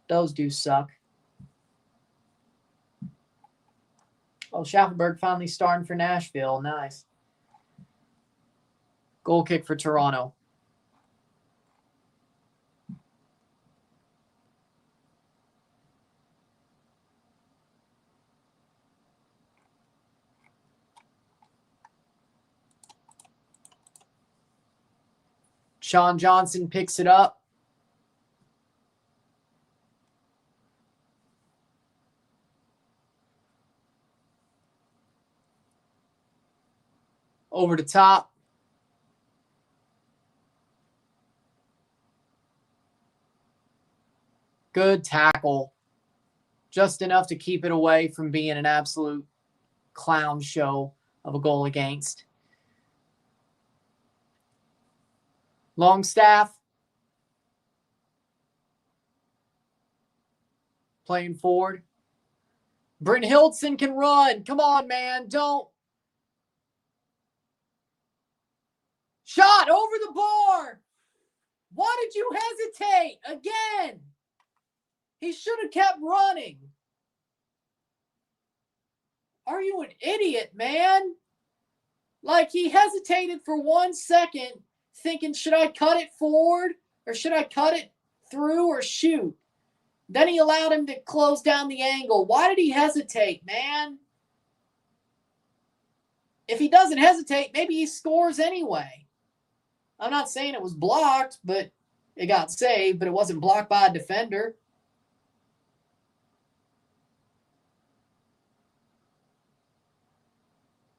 those do suck. Oh, Schaffenberg finally starting for Nashville. Nice. Goal kick for Toronto. Sean Johnson picks it up. Over the top. Good tackle. Just enough to keep it away from being an absolute clown show of a goal against. Longstaff. Playing forward. Brent Hildson can run. Come on, man. Don't. Shot over the bar. Why did you hesitate again? He should have kept running. Are you an idiot, man? Like, he hesitated for 1 second thinking, should I cut it forward or should I cut it through or shoot? Then he allowed him to close down the angle. Why did he hesitate, man? If he doesn't hesitate, maybe he scores anyway. I'm not saying it was blocked, but It got saved, but it wasn't blocked by a defender.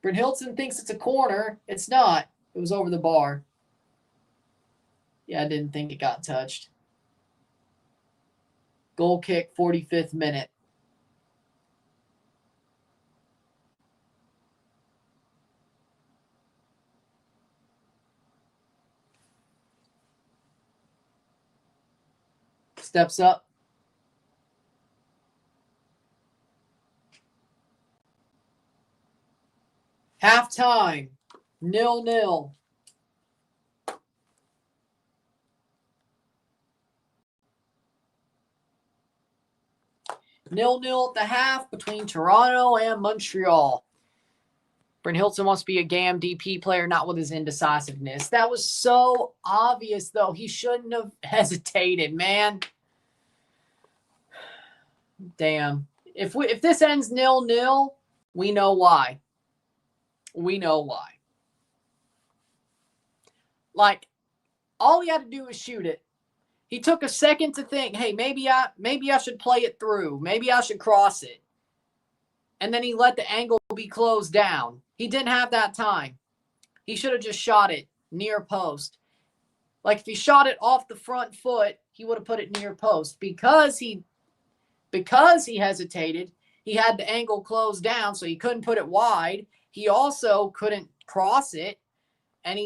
Brynhildsen thinks it's a corner. It's not. It was over the bar. Yeah, I didn't think it got touched. Goal kick, 45th minute. Steps up. Halftime, 0-0. Nil-nil at the half between Toronto and Montreal. Brynhildsen must be a GAM DP player, not with his indecisiveness. That was so obvious, though. He shouldn't have hesitated, man. Damn. If this ends 0-0, we know why. We know why. Like, all he had to do was shoot it. He took a second to think, hey, maybe I should play it through. Maybe I should cross it. And then he let the angle be closed down. He didn't have that time. He should have just shot it near post. Like, if he shot it off the front foot, he would have put it near post. Because he hesitated, he had the angle closed down, so he couldn't put it wide. He also couldn't cross it. And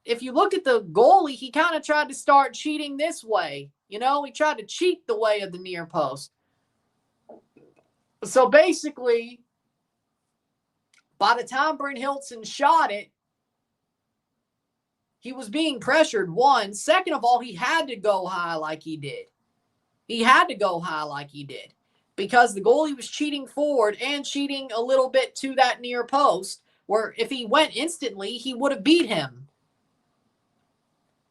if you look at the goalie, he kind of tried to start cheating this way. You know, he tried to cheat the way of the near post. So basically, by the time Brynhildsen shot it, he was being pressured, one. Second of all, he had to go high like he did. He had to go high like he did because the goalie was cheating forward and cheating a little bit to that near post, where if he went instantly, he would have beat him.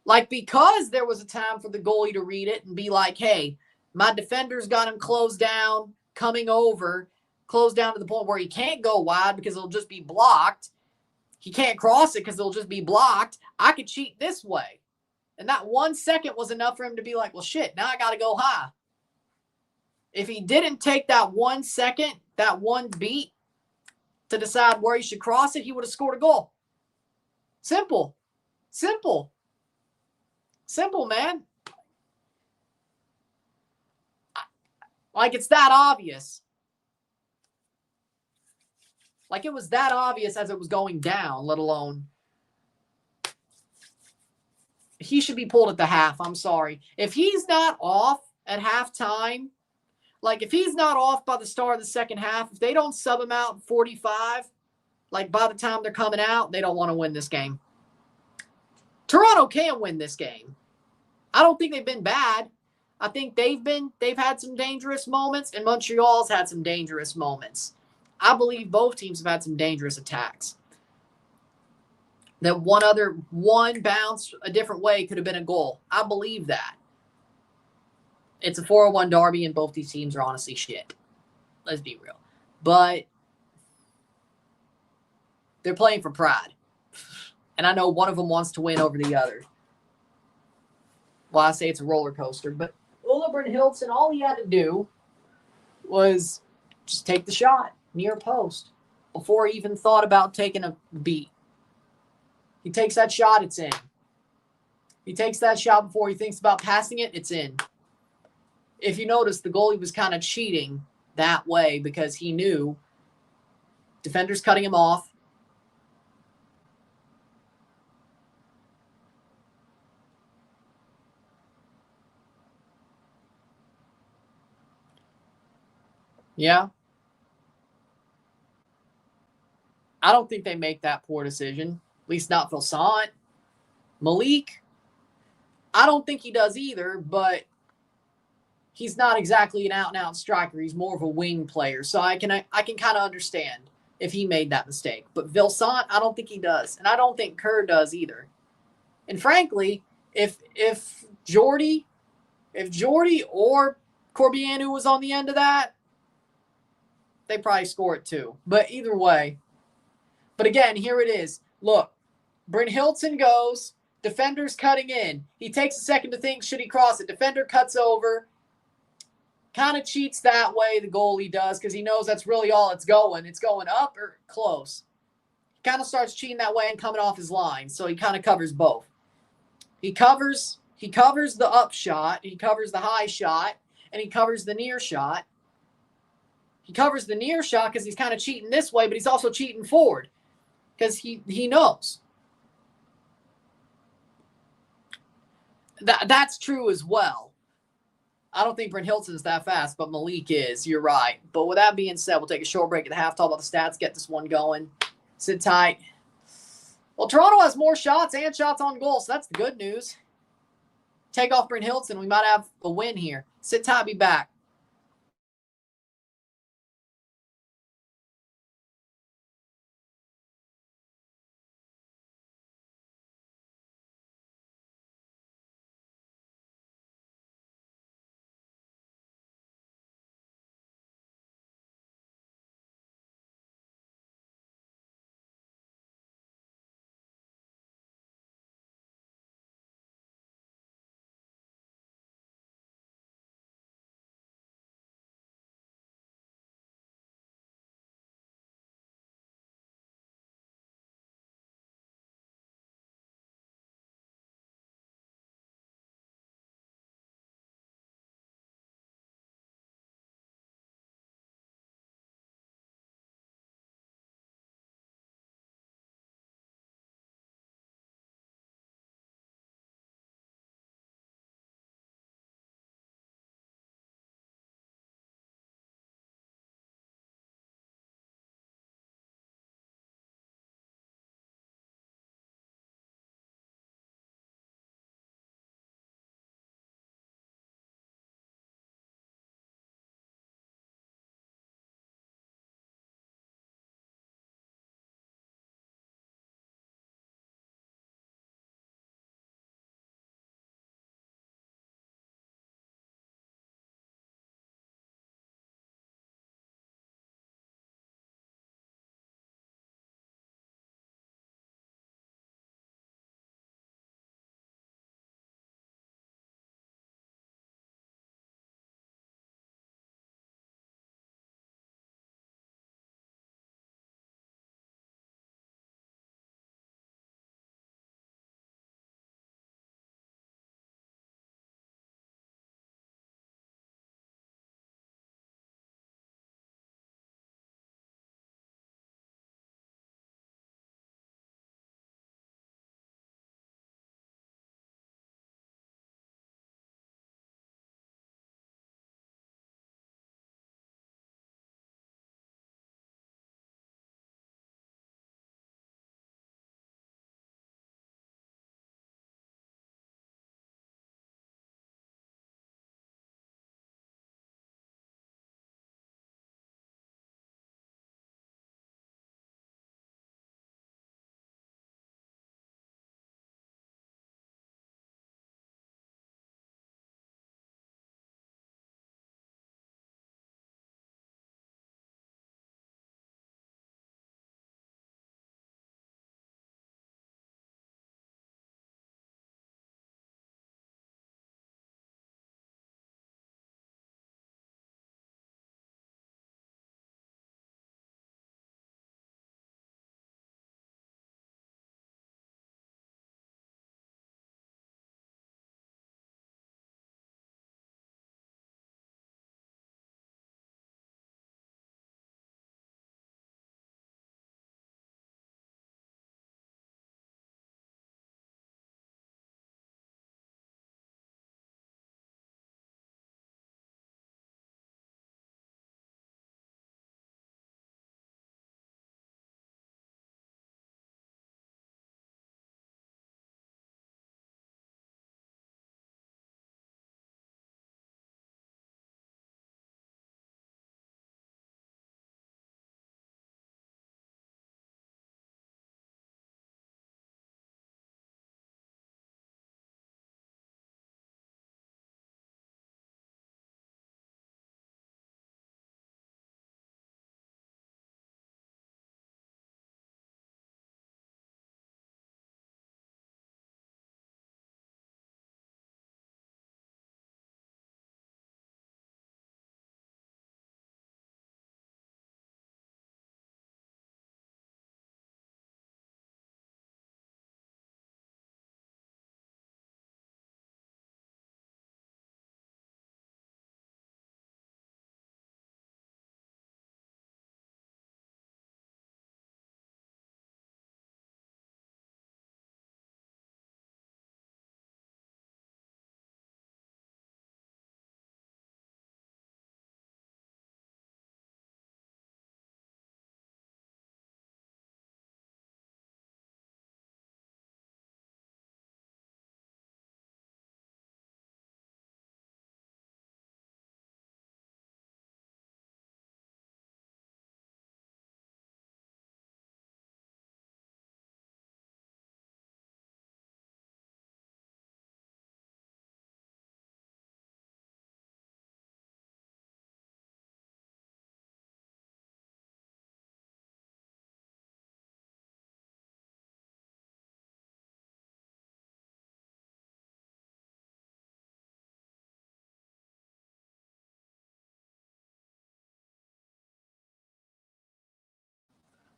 Like, because there was a time for the goalie to read it and be like, hey, my defender's got him closed down, coming over, closed down to the point where he can't go wide because it'll just be blocked. He can't cross it because it'll just be blocked. I could cheat this way. And that 1 second was enough for him to be like, well, shit, now I got to go high. If he didn't take that 1 second, that one beat to decide where he should cross it, he would have scored a goal. Simple. Simple. Simple, man. Like, it's that obvious. Like, it was that obvious as it was going down, let alone. He should be pulled at the half. I'm sorry. If he's not off at halftime, like, if he's not off by the start of the second half, if they don't sub him out 45, like, by the time they're coming out, they don't want to win this game. Toronto can win this game. I don't think they've been bad. I think they've had some dangerous moments, and Montreal's had some dangerous moments. I believe both teams have had some dangerous attacks. That one bounce a different way could have been a goal. I believe that. It's a 4-1 derby, and both these teams are honestly shit. Let's be real. But they're playing for pride. And I know one of them wants to win over the other. Well, I say it's a roller coaster. But Ola Brynhildsen, all he had to do was just take the shot near post before he even thought about taking a beat. He takes that shot, it's in. He takes that shot before he thinks about passing it, it's in. If you notice, the goalie was kind of cheating that way because he knew defender's cutting him off. Yeah. I don't think they make that poor decision. At least not Vilsant. Malik, I don't think he does either, but he's not exactly an out-and-out striker. He's more of a wing player. So I can kind of understand if he made that mistake. But Vilsant, I don't think he does. And I don't think Kerr does either. And frankly, if Jordy or Corbianu was on the end of that, they probably score it too. But either way. But again, here it is. Look, Brynhildsen goes, Defender's cutting in. He takes a second to think, should he cross it? Defender cuts over. Kind of cheats that way, the goalie does, because he knows that's really all it's going. It's going up or close. He kind of starts cheating that way and coming off his line, so he kind of covers both. He covers the up shot, he covers the high shot, and he covers the near shot. He covers the near shot because he's kind of cheating this way, but he's also cheating forward because he knows. That's true as well. I don't think Brent Hilton is that fast, but Malik is. You're right. But with that being said, we'll take a short break at the half, talk about the stats, get this one going. Sit tight. Well, Toronto has more shots and shots on goal, so that's the good news. Take off Brent Hilton. We might have a win here. Sit tight, be back.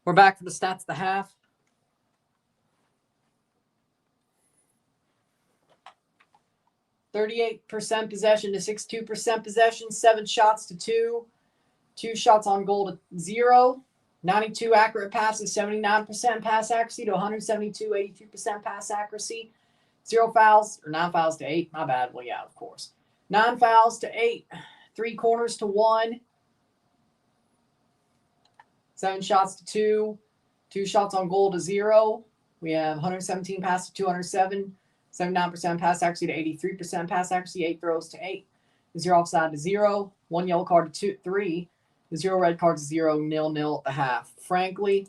We're back for the stats, the half. %38 possession to 62% possession. 7 shots to 2. 2 shots on goal to 0. 92 accurate passes, 79% pass accuracy to 172, 83% pass accuracy. 0 fouls, or 9 fouls to 8. My bad. Well, yeah, of course. 9 fouls to 8. 3 corners to 1. 7 shots to 2. 2 shots on goal to 0. We have 117 passes to 207. 79% pass accuracy to 83% pass accuracy. 8 throws to 8. 0 offside to 0. 1 yellow card to 3. 0 red cards to 0. 0-0 at the half. Frankly,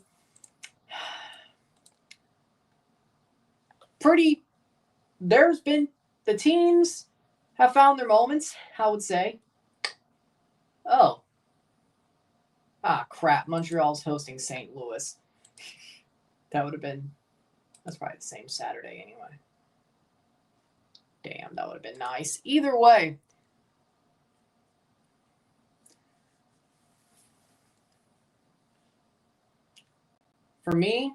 the teams have found their moments, I would say. Oh. Ah, crap. Montreal's hosting St. Louis. That's probably the same Saturday anyway. Damn, that would have been nice. Either way. For me,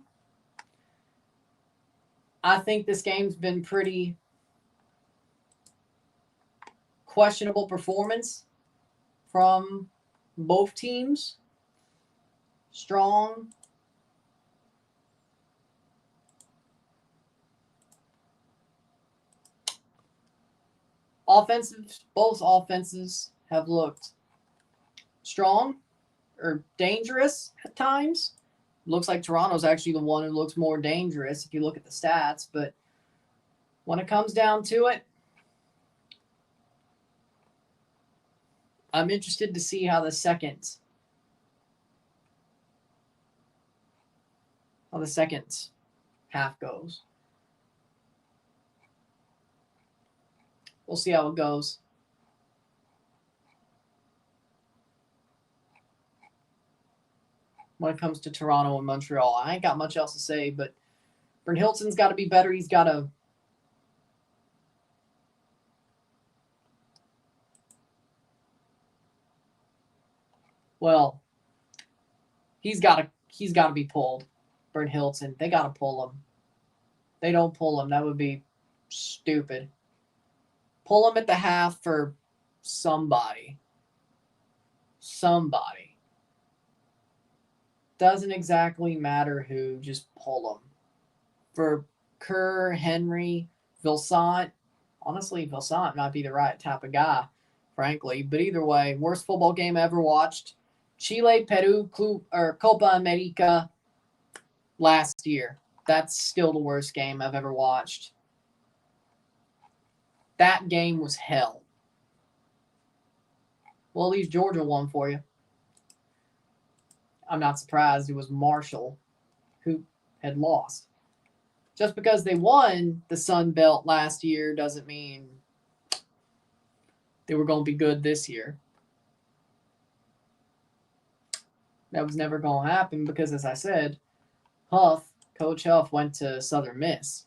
I think this game's been pretty questionable performance from both teams. Strong. Both offenses have looked strong or dangerous at times. Looks like Toronto's actually the one who looks more dangerous if you look at the stats. But when it comes down to it, I'm interested to see how the second half goes. We'll see how it goes. When it comes to Toronto and Montreal, I ain't got much else to say, but Brynhildsen's got to be better. He's got to he's got to be pulled. Brynhildsen, they got to pull him. They don't pull him, that would be stupid. Pull him at the half for somebody. Doesn't exactly matter who, just pull him. For Kerr, Henry, Vilsaint, honestly, Vilsaint might be the right type of guy, frankly. But either way, worst football game I ever watched. Chile, Peru, Copa America last year. That's still the worst game I've ever watched. That game was hell. Well, at least Georgia won for you. I'm not surprised it was Marshall who had lost. Just because they won the Sun Belt last year doesn't mean they were going to be good this year. That was never going to happen because, as I said, Coach Huff went to Southern Miss.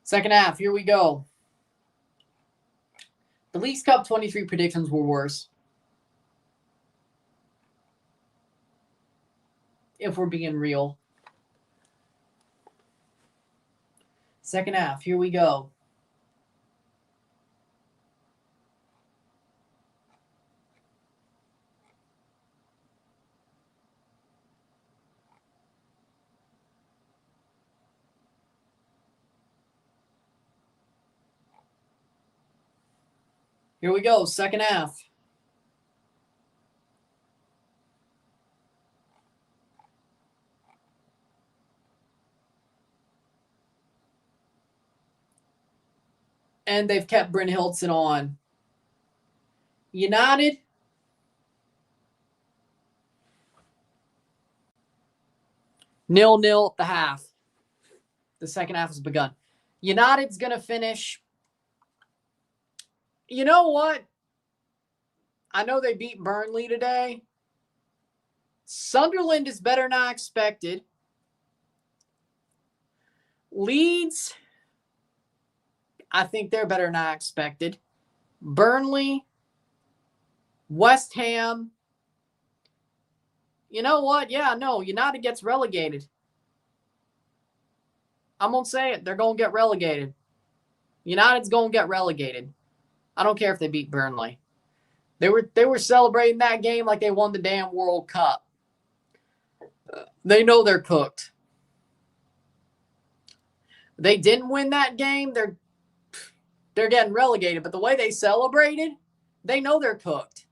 Second half, here we go. The Leagues Cup 23 predictions were worse. If we're being real. Second half, here we go. Here we go, second half. And they've kept Brynhildsen on. United. Nil-nil at the half. The second half has begun. United's going to finish. You know what? I know they beat Burnley today. Sunderland is better than I expected. Leeds, I think they're better than I expected. Burnley, West Ham. You know what? Yeah, no, United gets relegated. I'm going to say it. They're going to get relegated. United's going to get relegated. I don't care if they beat Burnley. They were celebrating that game like they won the damn World Cup. They know they're cooked. They didn't win that game. They're getting relegated. But the way they celebrated, they know they're cooked.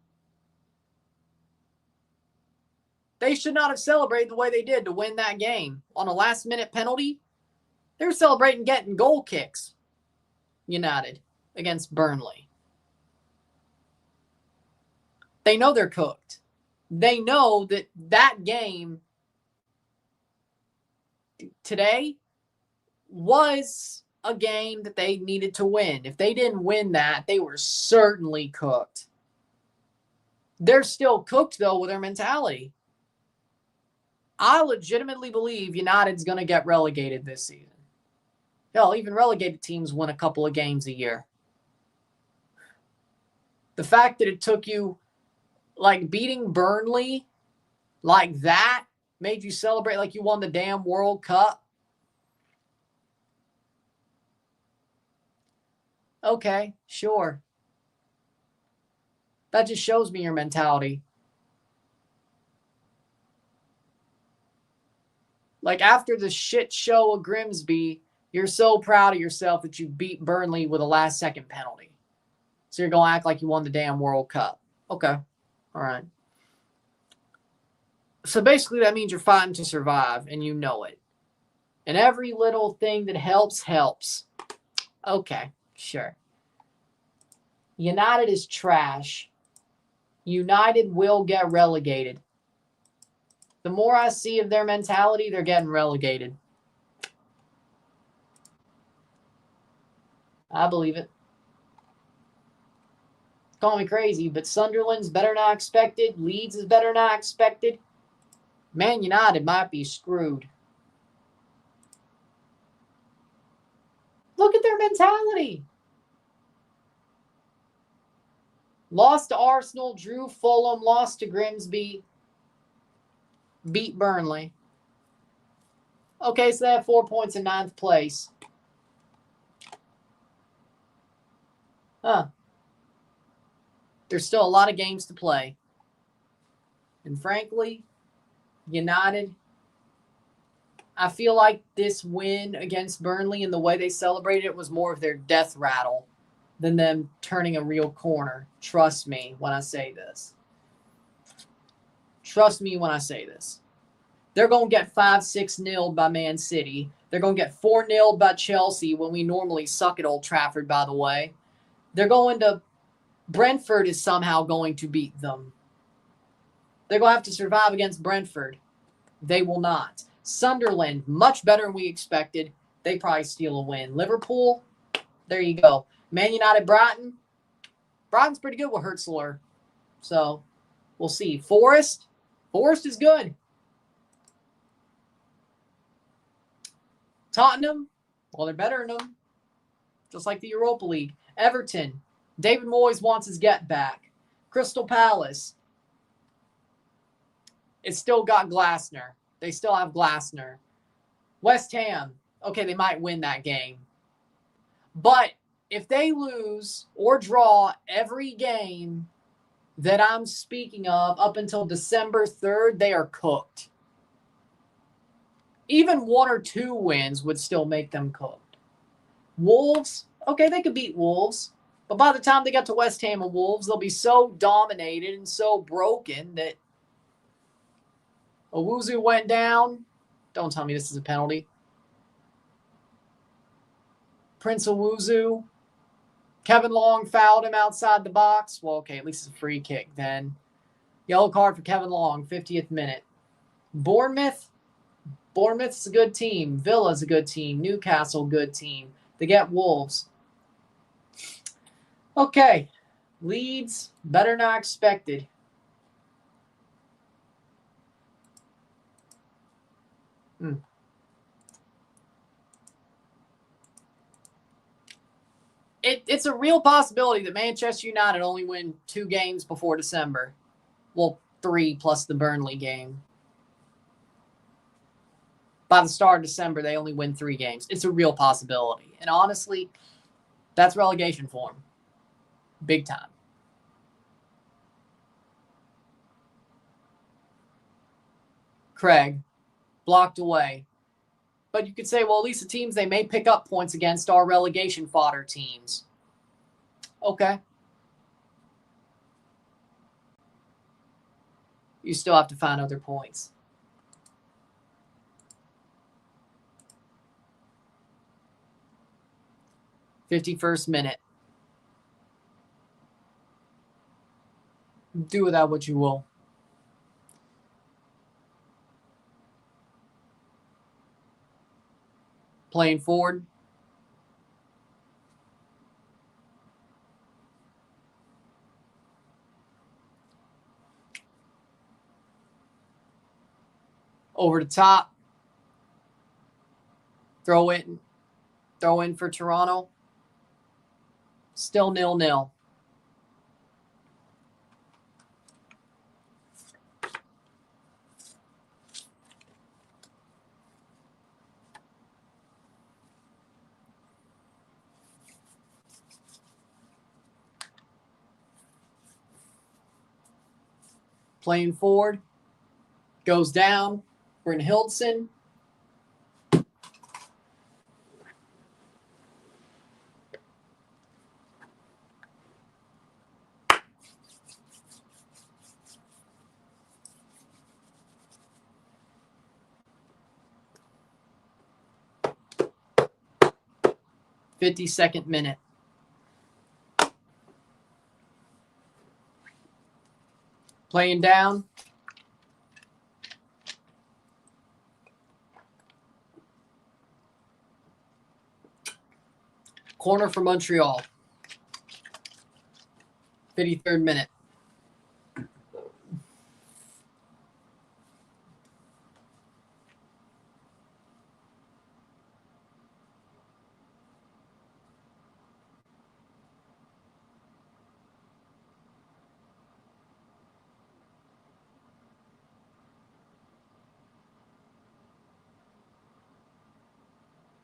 They should not have celebrated the way they did to win that game. On a last-minute penalty, they were celebrating getting goal kicks. United against Burnley. They know they're cooked. They know that that game today was a game that they needed to win. If they didn't win that, they were certainly cooked. They're still cooked, though, with their mentality. I legitimately believe United's going to get relegated this season. Hell, even relegated teams win a couple of games a year. The fact that it took you, like, beating Burnley like that made you celebrate like you won the damn World Cup. Okay, sure. That just shows me your mentality. Like, after the shit show of Grimsby, you're so proud of yourself that you beat Burnley with a last-second penalty. So you're going to act like you won the damn World Cup. Okay. All right. So basically that means you're fighting to survive, and you know it. And every little thing that helps, helps. Okay, sure. United is trash. United will get relegated. The more I see of their mentality, they're getting relegated. I believe it. Call me crazy, but Sunderland's better than I expected. Leeds is better than I expected. Man United might be screwed. Look at their mentality. Lost to Arsenal, drew Fulham, lost to Grimsby, beat Burnley. Okay, so they have 4 points in 9th place. Huh. There's still a lot of games to play. And frankly, United, I feel like this win against Burnley and the way they celebrated it was more of their death rattle than them turning a real corner. Trust me when I say this. Trust me when I say this. They're going to get 5-6-0 by Man City. They're going to get 4-0 by Chelsea when we normally suck at Old Trafford, by the way. They're going to... Brentford is somehow going to beat them. They're going to have to survive against Brentford. They will not. Sunderland, much better than we expected. They probably steal a win. Liverpool, there you go. Man United, Brighton. Brighton's pretty good with Hurtzler. So, we'll see. Forest is good. Tottenham, well, they're better than them. Just like the Europa League. Everton, David Moyes wants his get back. Crystal Palace, it's still got Glasner. They still have Glasner. West Ham, okay, they might win that game. But if they lose or draw every game that I'm speaking of up until December 3rd, they are cooked. Even 1 or 2 wins would still make them cooked. Wolves, okay, they could beat Wolves. But by the time they get to West Ham and Wolves, they'll be so dominated and so broken that Owuzu went down. Don't tell me this is a penalty. Prince Owuzu. Kevin Long fouled him outside the box. Well, okay, at least it's a free kick then. Yellow card for Kevin Long, 50th minute. Bournemouth's a good team. Villa's a good team. Newcastle, good team. They get Wolves. Okay, Leeds, better than I expected. It's a real possibility that Manchester United only win 2 games before December. Well, 3 plus the Burnley game. By the start of December, they only win 3 games. It's a real possibility. And honestly, that's relegation form. Big time. Craig, blocked away. But you could say, well, at least the teams they may pick up points against are relegation fodder teams. Okay. You still have to find other points. '51st minute. Do with that what you will. Playing forward. Over the top. Throw in for Toronto. Still 0-0. Playing forward. Goes down. Brynhildsen. '52nd minute. Playing down. Corner for Montreal. 53rd minute.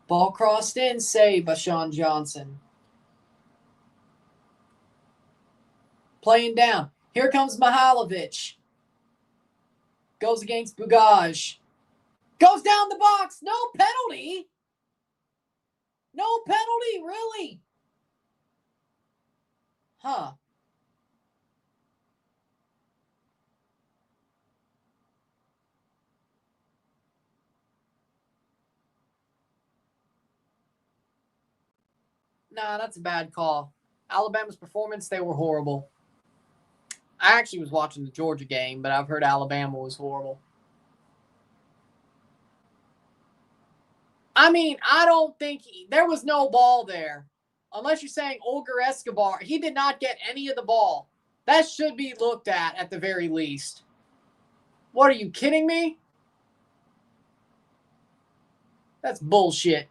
Ball crossed in, saved by Sean Johnson. Playing down. Here comes Mihailovic. Goes against Bugaj. Goes down the box. No penalty. No penalty, really? Huh. Nah, that's a bad call. Alabama's performance, they were horrible. I actually was watching the Georgia game, but I've heard Alabama was horrible. I mean, I don't think there was no ball there. Unless you're saying Olger Escobar. He did not get any of the ball. That should be looked at the very least. What, are you kidding me? That's bullshit.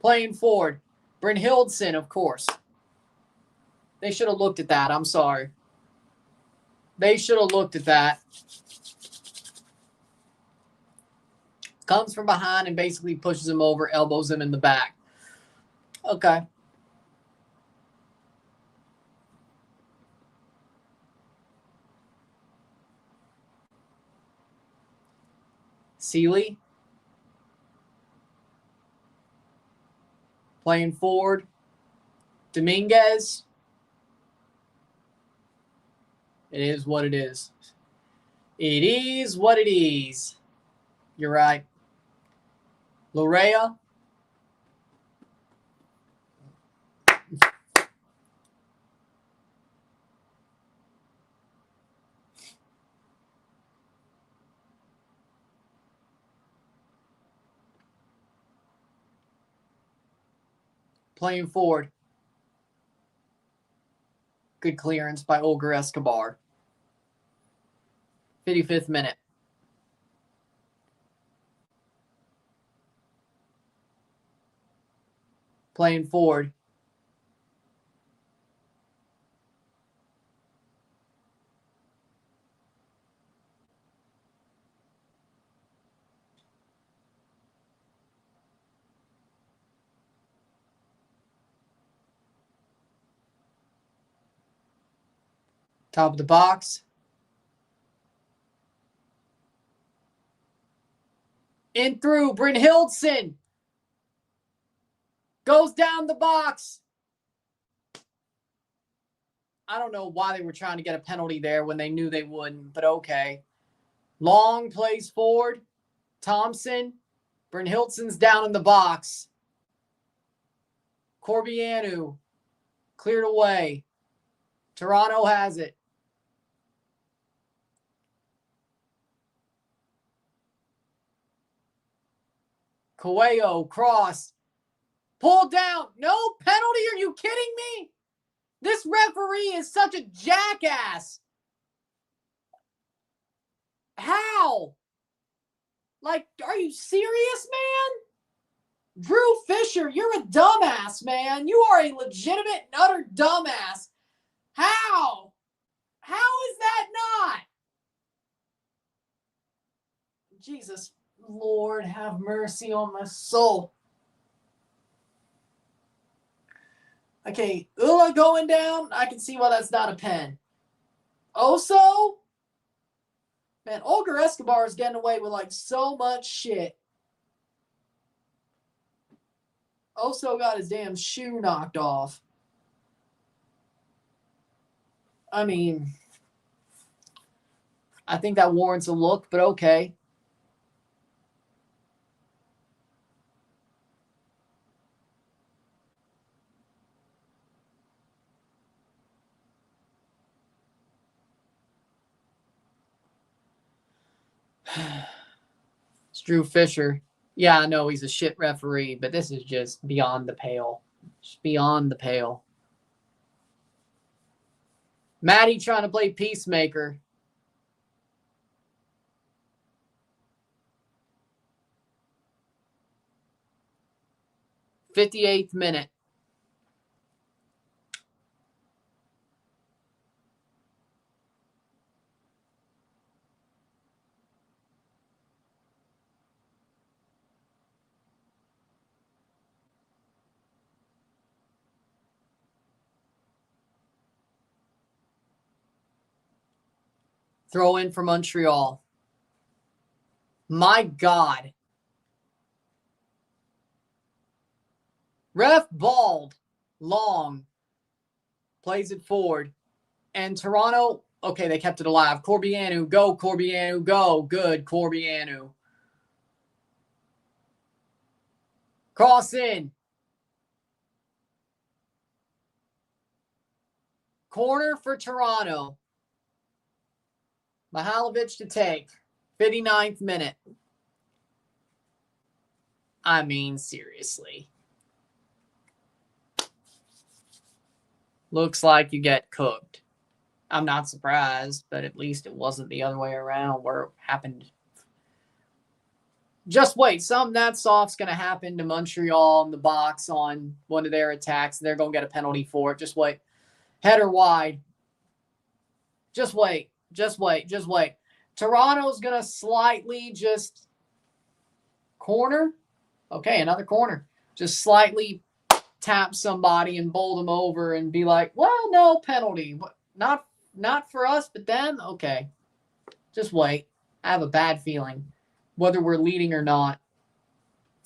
Playing forward. Brynhildsen, of course. They should have looked at that. I'm sorry. They should have looked at that. Comes from behind and basically pushes him over, elbows him in the back. Okay. Seeley. Playing forward. Dominguez. It is what it is. It is what it is. You're right. Lorea. Playing forward. Good clearance by Olger Escobar. 55th minute. playing forward. Top of the box. In through. Brynhildsen goes down the box. I don't know why they were trying to get a penalty there when they knew they wouldn't, but okay. Long plays forward. Thompson. Brynhildsen's down in the box. Corbianu cleared away. Toronto has it. Coelho, cross. Pulled down. No penalty. Are you kidding me? This referee is such a jackass. How? Like, are you serious, man? Drew Fisher, you're a dumbass, man. You are a legitimate and utter dumbass. How? How is that not? Jesus, Lord, have mercy on my soul. Okay, Ula going down. I can see why that's not a pen. Oso? Man, Olger Escobar is getting away with like so much shit. Oso got his damn shoe knocked off. I mean, I think that warrants a look, but okay. It's Drew Fisher. Yeah, I know he's a shit referee, but this is just beyond the pale. Just beyond the pale. Maddie trying to play peacemaker. '58th minute. Throw in for Montreal. My God. Ref balled. Long. Plays it forward. And Toronto, okay, they kept it alive. Corbianu, go, Corbianu, go. Good, Corbianu. Cross in. Corner for Toronto. Mihailovic to take. 59th minute. I mean, seriously. Looks like you get cooked. I'm not surprised, but at least it wasn't the other way around where it happened. Just wait. Something that soft's going to happen to Montreal in the box on one of their attacks. They're going to get a penalty for it. Just wait. Header wide. Just wait. Just wait. Just wait. Toronto's going to slightly just corner. Okay, another corner. Just slightly tap somebody and bowl them over and be like, well, no penalty. Not for us, but them? Okay. Just wait. I have a bad feeling. Whether we're leading or not.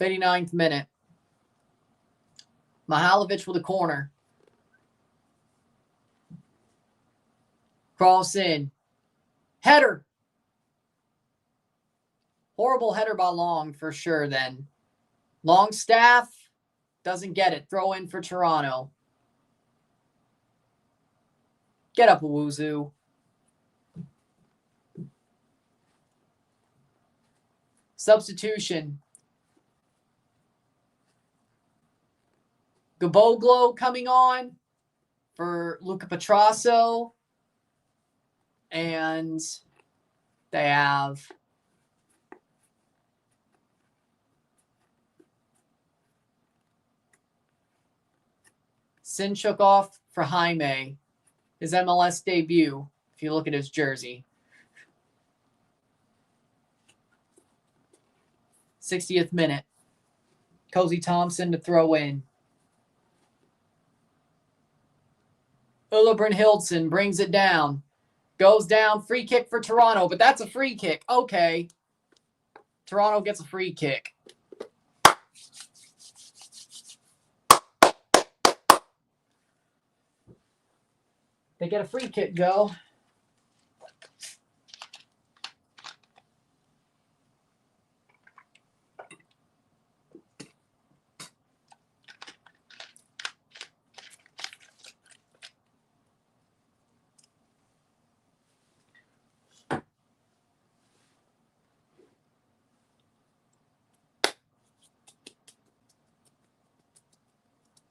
59th minute. Mihailovic with a corner. Cross in. Header. Horrible header by Long for sure then. Longstaff doesn't get it. Throw in for Toronto. Get up, Owuzu. Substitution. Gaboglo coming on for Luca Petrasso. And they have Sinchuk off for Jaime. His MLS debut, if you look at his jersey. 60th minute. Cozy Thompson to throw in. Ulla Brynhildsen brings it down. Goes down. Free kick for Toronto, but that's a free kick. Okay. Toronto gets a free kick. They get a free kick, go.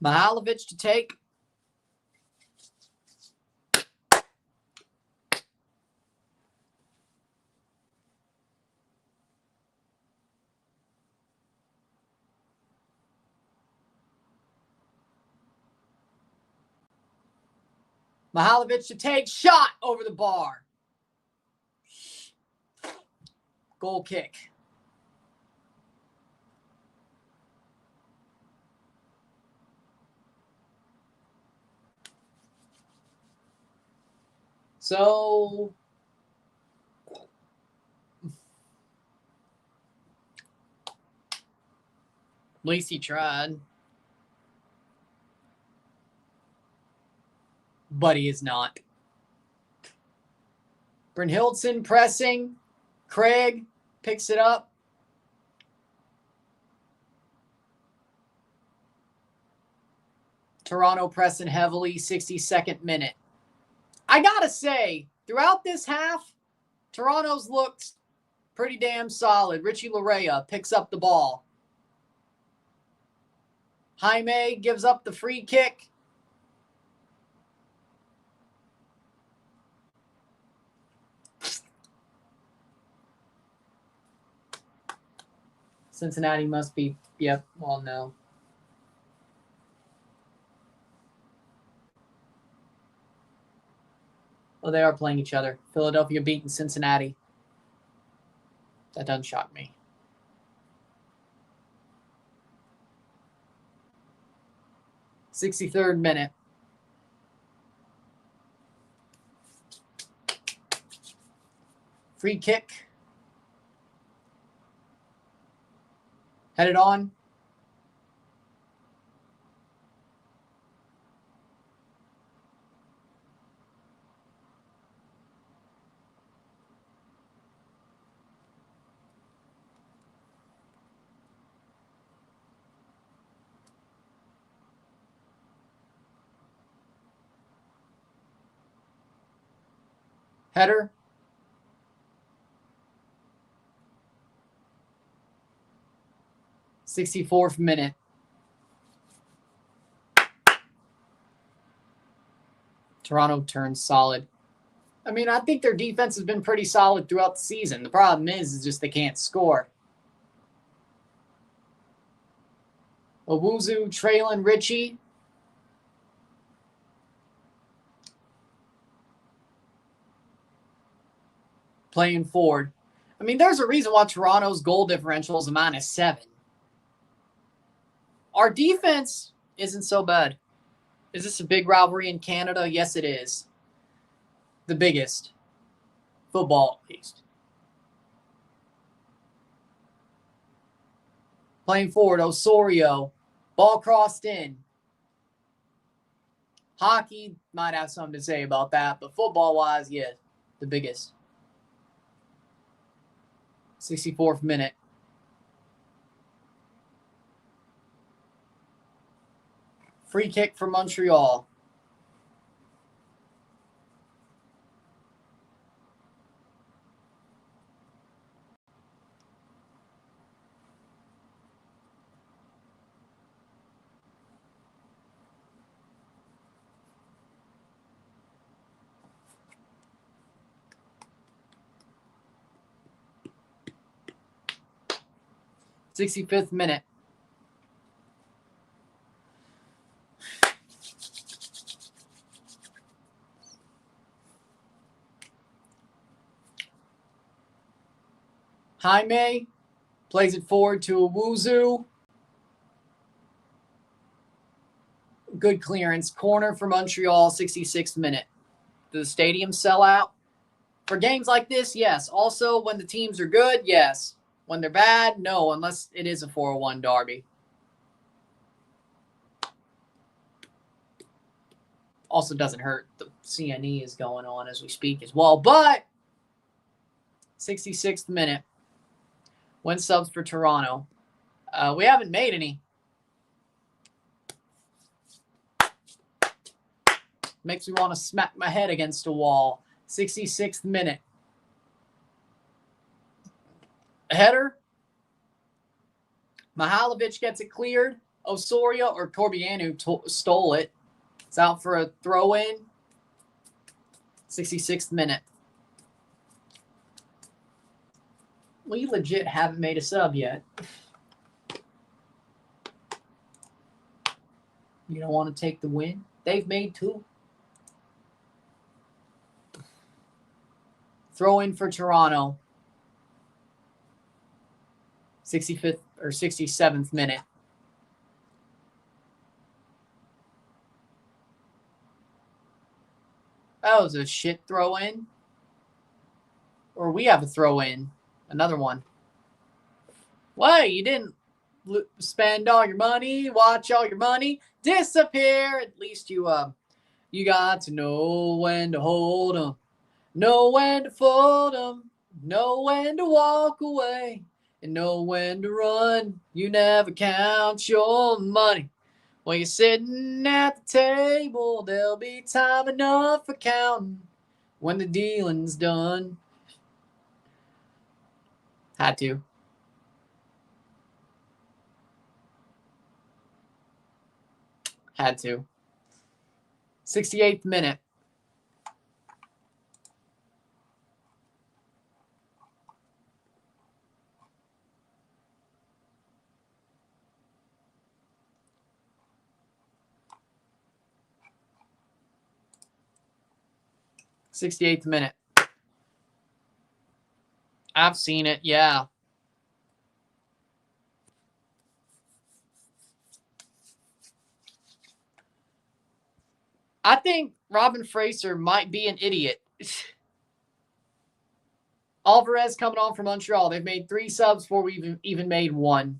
Mihailovic to take. Mihailovic to take. Shot over the bar. Goal kick. So, at least he tried. But he is not. Brynhildsen pressing. Craig picks it up. Toronto pressing heavily, 62nd minute. I gotta say, throughout this half, Toronto's looked pretty damn solid. Richie Larea picks up the ball. Jaime gives up the free kick. Cincinnati must be, yep, well, no. Well, they are playing each other. Philadelphia beating Cincinnati. That doesn't shock me. '63rd minute. Free kick. Headed on. Header. '64th minute. Toronto turns solid. I mean, I think their defense has been pretty solid throughout the season. The problem is just they can't score. Owuzu, Traylon, Richie. Playing forward. I mean, there's a reason why Toronto's goal differential is a -7. Our defense isn't so bad. Is this a big rivalry in Canada? Yes, it is. The biggest. Football, at least. Playing forward, Osorio. Ball crossed in. Hockey might have something to say about that, but football-wise, yeah, the biggest. 64th minute. Free kick for Montreal. '65th minute. Jaime plays it forward to Owusu. Good clearance. Corner for Montreal, 66th minute. Does the stadium sell out? For games like this, yes. Also, when the teams are good, yes. When they're bad, no, unless it is a 4-1 derby. Also doesn't hurt. The CNE is going on as we speak as well. But 66th minute. When subs for Toronto. We haven't made any. Makes me want to smack my head against a wall. 66th minute. A header. Mihailovic gets it cleared. Osorio or Corbianu stole it. It's out for a throw-in. 66th minute. We legit haven't made a sub yet. You don't want to take the win? They've made 2. Throw-in for Toronto. 65th or 67th minute. That was a shit throw-in. Or we have a throw-in. Another one. Why? You didn't spend all your money, watch all your money disappear. At least you got to know when to hold 'em, know when to fold 'em, know when to walk away, and know when to run. You never count your money. When you're sitting at the table, there'll be time enough for counting when the dealing's done. Had to. Had to. 68th minute. I've seen it, yeah. I think Robin Fraser might be an idiot. Alvarez coming on from Montreal. They've made 3 subs before we've even made 1.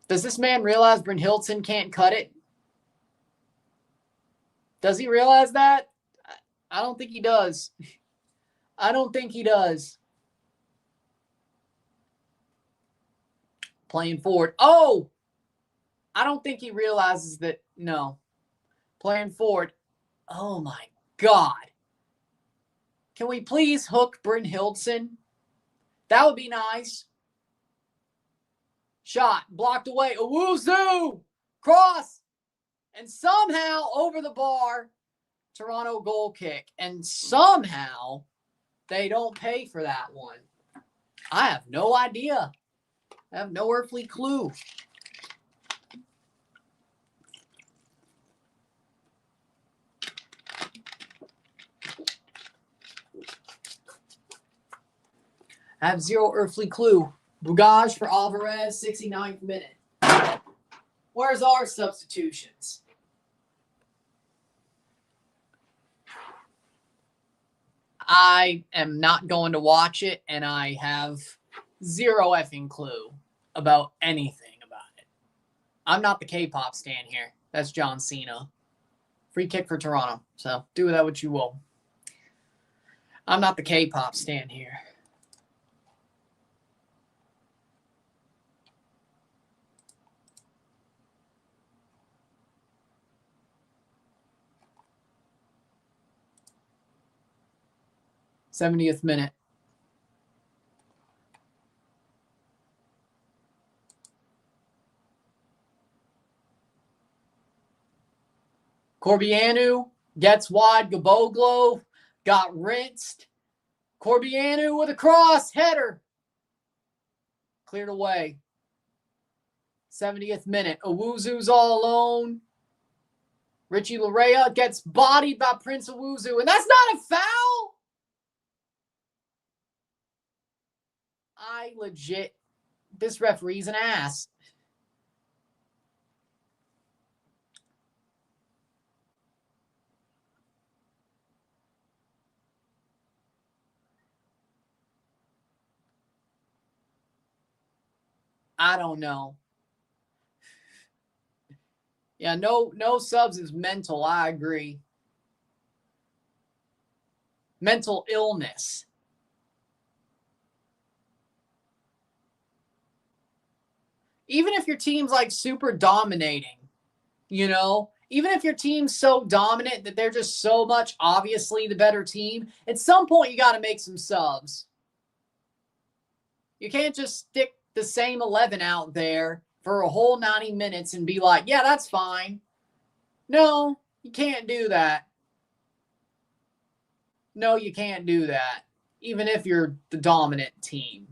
Does this man realize Brynhildsen can't cut it? Does he realize that? I don't think he does. I don't think he does. Playing forward. Oh! I don't think he realizes that. No. Playing forward. Oh, my God. Can we please hook Brynhildsen? That would be nice. Shot. Blocked away. Owusu! Cross! And somehow over the bar, Toronto goal kick. And somehow they don't pay for that one. I have no idea. I have no earthly clue. I have zero earthly clue. Bugaj for Alvarez, 69th minute. Where's our substitutions? I am not going to watch it, and I have zero effing clue about anything about it. I'm not the K-pop stan here. That's John Cena. Free kick for Toronto. So do with that what you will. I'm not the K-pop stan here. '70th minute. Corbianu gets wide. Gaboglo got rinsed. Corbianu with a cross. Header. Cleared away. 70th minute. Owusu's all alone. Richie Larea gets bodied by Prince Owusu. And that's not a foul? this referee's an ass. I don't know. Yeah, no subs is mental. I agree. Mental illness. Even if your team's like super dominating, you know, even if your team's so dominant that they're just so much obviously the better team, at some point you got to make some subs. You can't just stick the same 11 out there for a whole 90 minutes and be like, yeah, that's fine. No, you can't do that. No, you can't do that, even if you're the dominant team.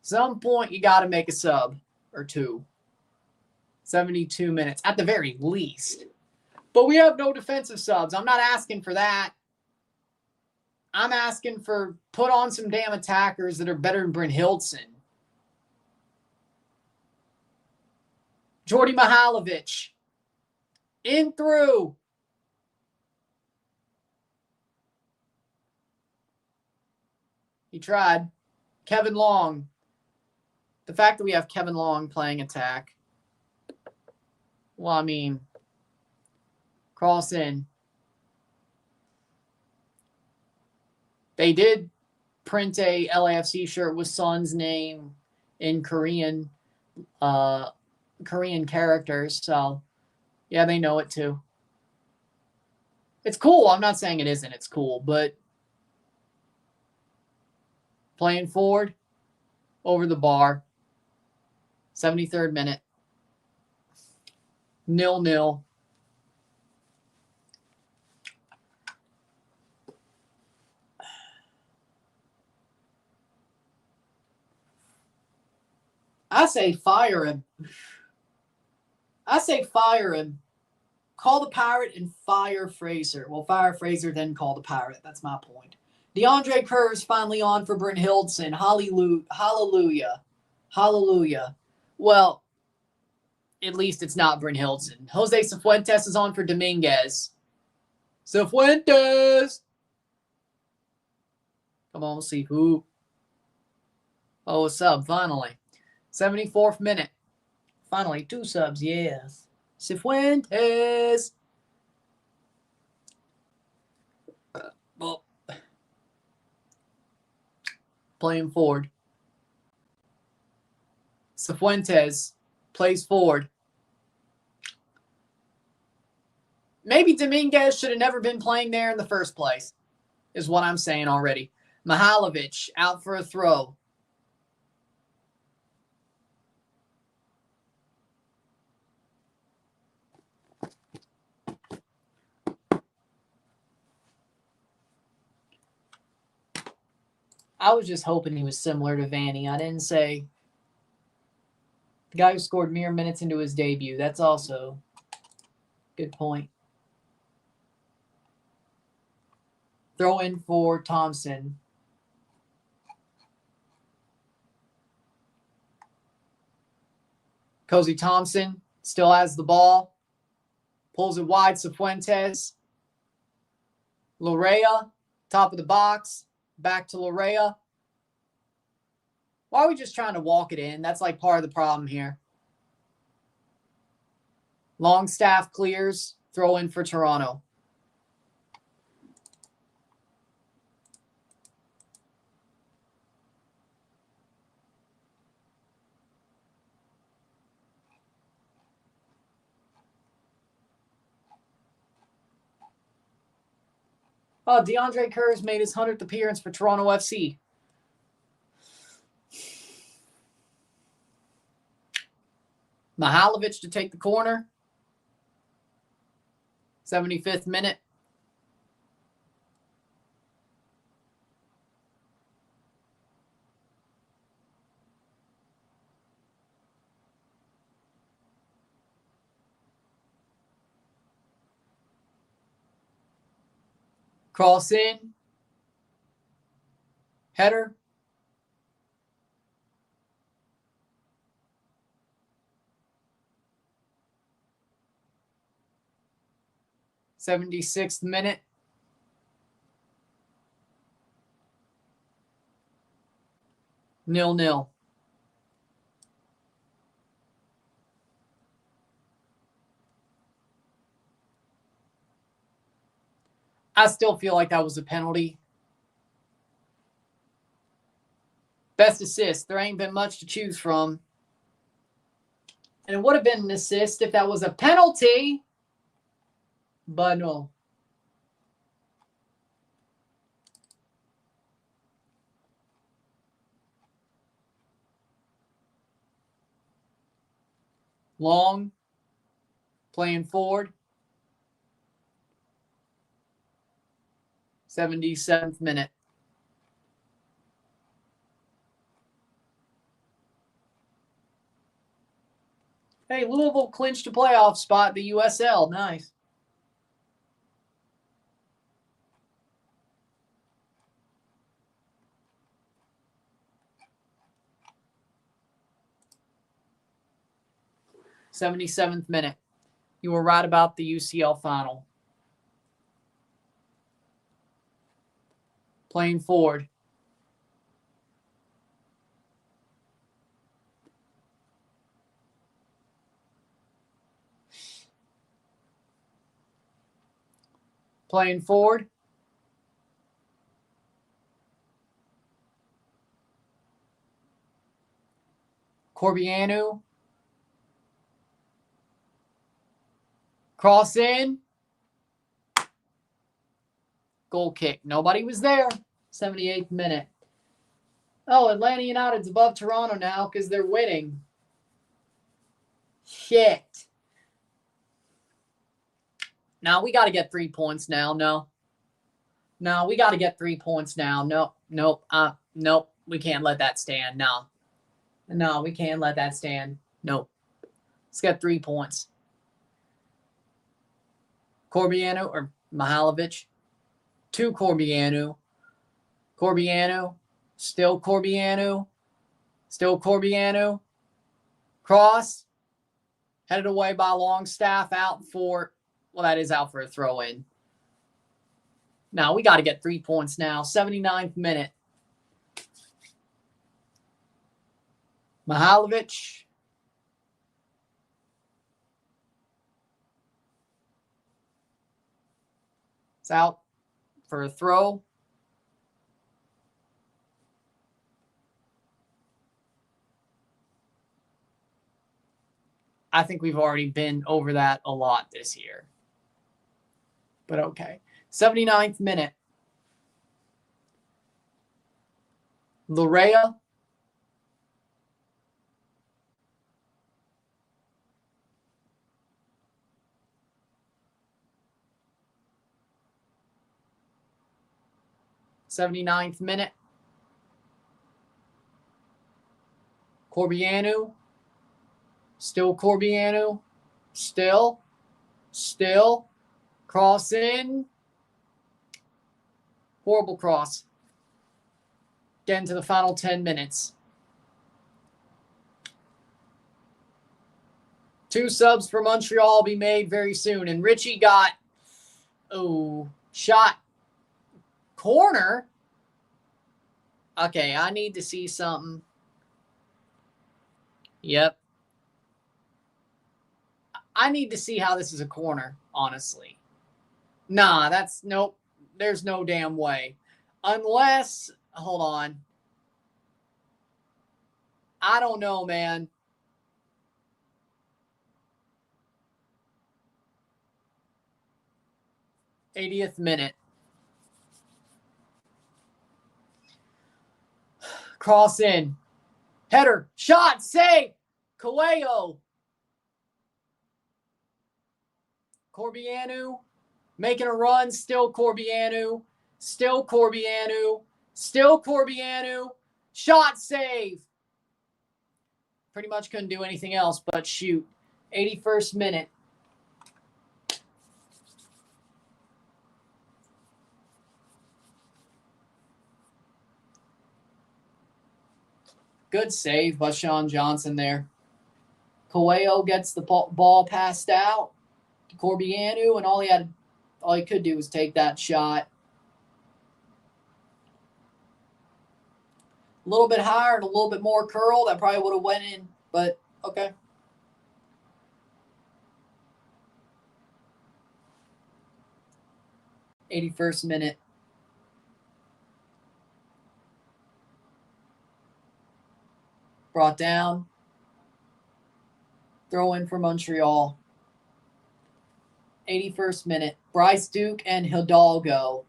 Some point you got to make a sub or two. 72 minutes at the very least. But we have no defensive subs. I'm not asking for that. I'm asking for put on some damn attackers that are better than Brynhildsen. Jordy Mihailovic. In through. He tried. Kevin Long. The fact that we have Kevin Long playing attack. Well, I mean, cross in. They did print a LAFC shirt with Son's name in Korean characters. So, yeah, they know it too. It's cool. I'm not saying it isn't. It's cool. But playing forward over the bar. 73rd minute. 0-0. I say fire him. Call the Pirate and fire Fraser. Well, fire Fraser, then call the Pirate. That's my point. DeAndre Kerr's finally on for Brynhildsen. Hallelujah. Hallelujah. Well, at least it's not Brynhildsen. Jose Cifuentes is on for Dominguez. Cifuentes! Come on, see who. Oh, a sub, finally. 74th minute. Finally, 2 subs, yes. Cifuentes. Well, playing forward. Cifuentes plays forward. Maybe Dominguez should have never been playing there in the first place, is what I'm saying already. Mihailovic out for a throw. I was just hoping he was similar to Vanny. I didn't say the guy who scored mere minutes into his debut. That's also a good point. Throw in for Thompson. Cozy Thompson still has the ball. Pulls it wide. Cifuentes. Lorea, top of the box. Back to Lorea. Why are we just trying to walk it in? That's like part of the problem here. Longstaff clears. Throw in for Toronto. Oh, DeAndre Kerr's made his 100th appearance for Toronto FC. Mihailovic to take the corner. 75th minute. Cross in. Header. '76th minute. Nil-nil. I still feel like that was a penalty. Best assist. There ain't been much to choose from. And it would have been an assist if that was a penalty. But no. Long. Playing forward. 77th minute. Hey, Louisville clinched a playoff spot, the USL. Nice. '77th minute. You were right about the UCL final. Playing forward. Playing forward. Corbianu. Cross in. Goal kick. Nobody was there. 78th minute. Oh, Atlanta United's above Toronto now because they're winning. Shit. Now we got to get 3 points now. No, we got to get 3 points now. Nope. We can't let that stand. No, we can't let that stand. Nope. Let's get 3 points. Corbianu or Mihailovic. To Corbianu. Corbianu. Still Corbianu. Still Corbianu. Cross. Headed away by Longstaff. Out for, well, that is out for a throw-in. Now, we got to get 3 points now. 79th minute. Mihailovic. It's out for a throw. I think we've already been over that a lot this year. But okay. 79th minute. Larea. '79th minute. Corbianu. Still Corbianu. Still. Cross in. Horrible cross. Getting to the final 10 minutes. 2 subs for Montreal will be made very soon. And Richie got, shot. Corner. Okay, I need to see something. Yep. I need to see how this is a corner, honestly. Nah, nope. There's no damn way. Unless, hold on. I don't know, man. '80th minute. Cross in. Header. Shot. Save. Coelho. Corbianu. Making a run. Still Corbianu. Still Corbianu. Still Corbianu. Shot. Save. Pretty much couldn't do anything else but shoot. 81st minute. Good save by Sean Johnson there. Coelho gets the ball passed out to Corbianu, and all he could do was take that shot. A little bit higher and a little bit more curl. That probably would have went in, but okay. '81st minute. Brought down. Throw in for Montreal. 81st minute. Bryce Duke and Hidalgo.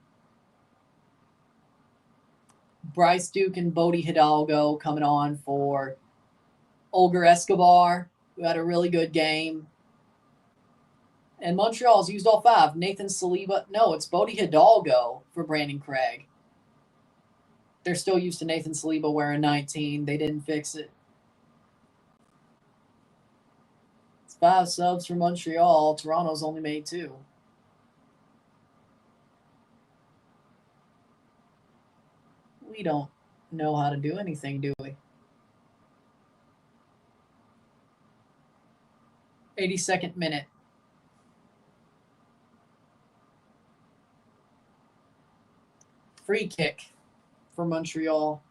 Bryce Duke and Bodie Hidalgo coming on for Olger Escobar, who had a really good game. And Montreal's used all 5. Nathan Saliba. No, it's Bodie Hidalgo for Brandon Craig. They're still used to Nathan Saliba wearing 19. They didn't fix it. It's 5 subs for Montreal. Toronto's only made 2. We don't know how to do anything, do we? 82nd minute. Free kick for Montreal.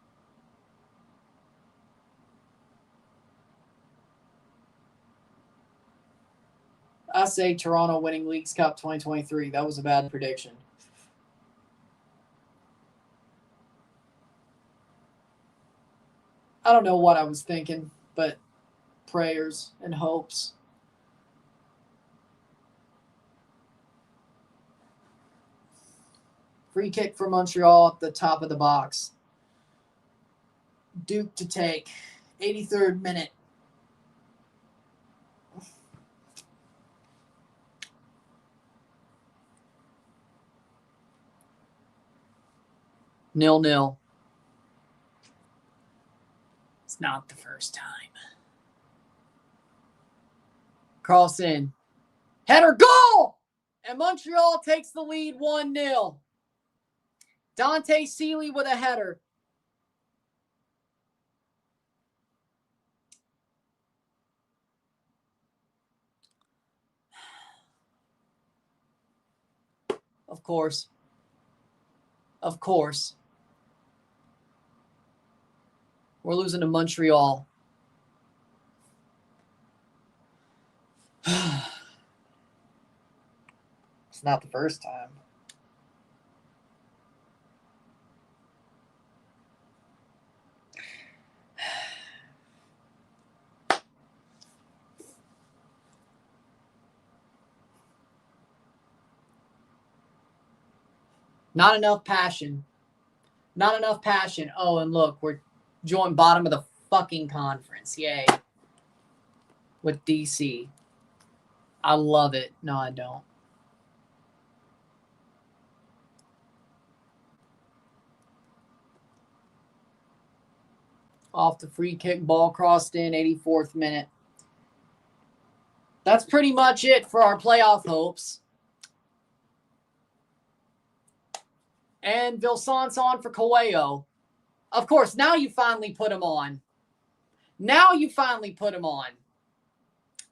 I say Toronto winning Leagues Cup 2023. That was a bad prediction. I don't know what I was thinking, but prayers and hopes. Free kick for Montreal at the top of the box. Duke to take. 83rd minute. Nil-nil. It's not the first time. Cross in. Header, goal! And Montreal takes the lead 1-0. Dante Seeley with a header. Of course. Of course. We're losing to Montreal. It's not the first time. Not enough passion. Not enough passion. Oh, and look, we're joined bottom of the fucking conference. Yay. With DC. I love it. No, I don't. Off the free kick, ball crossed in, 84th minute. That's pretty much it for our playoff hopes. And Vilson's on for Coelho. Of course, now you finally put him on. Now you finally put him on.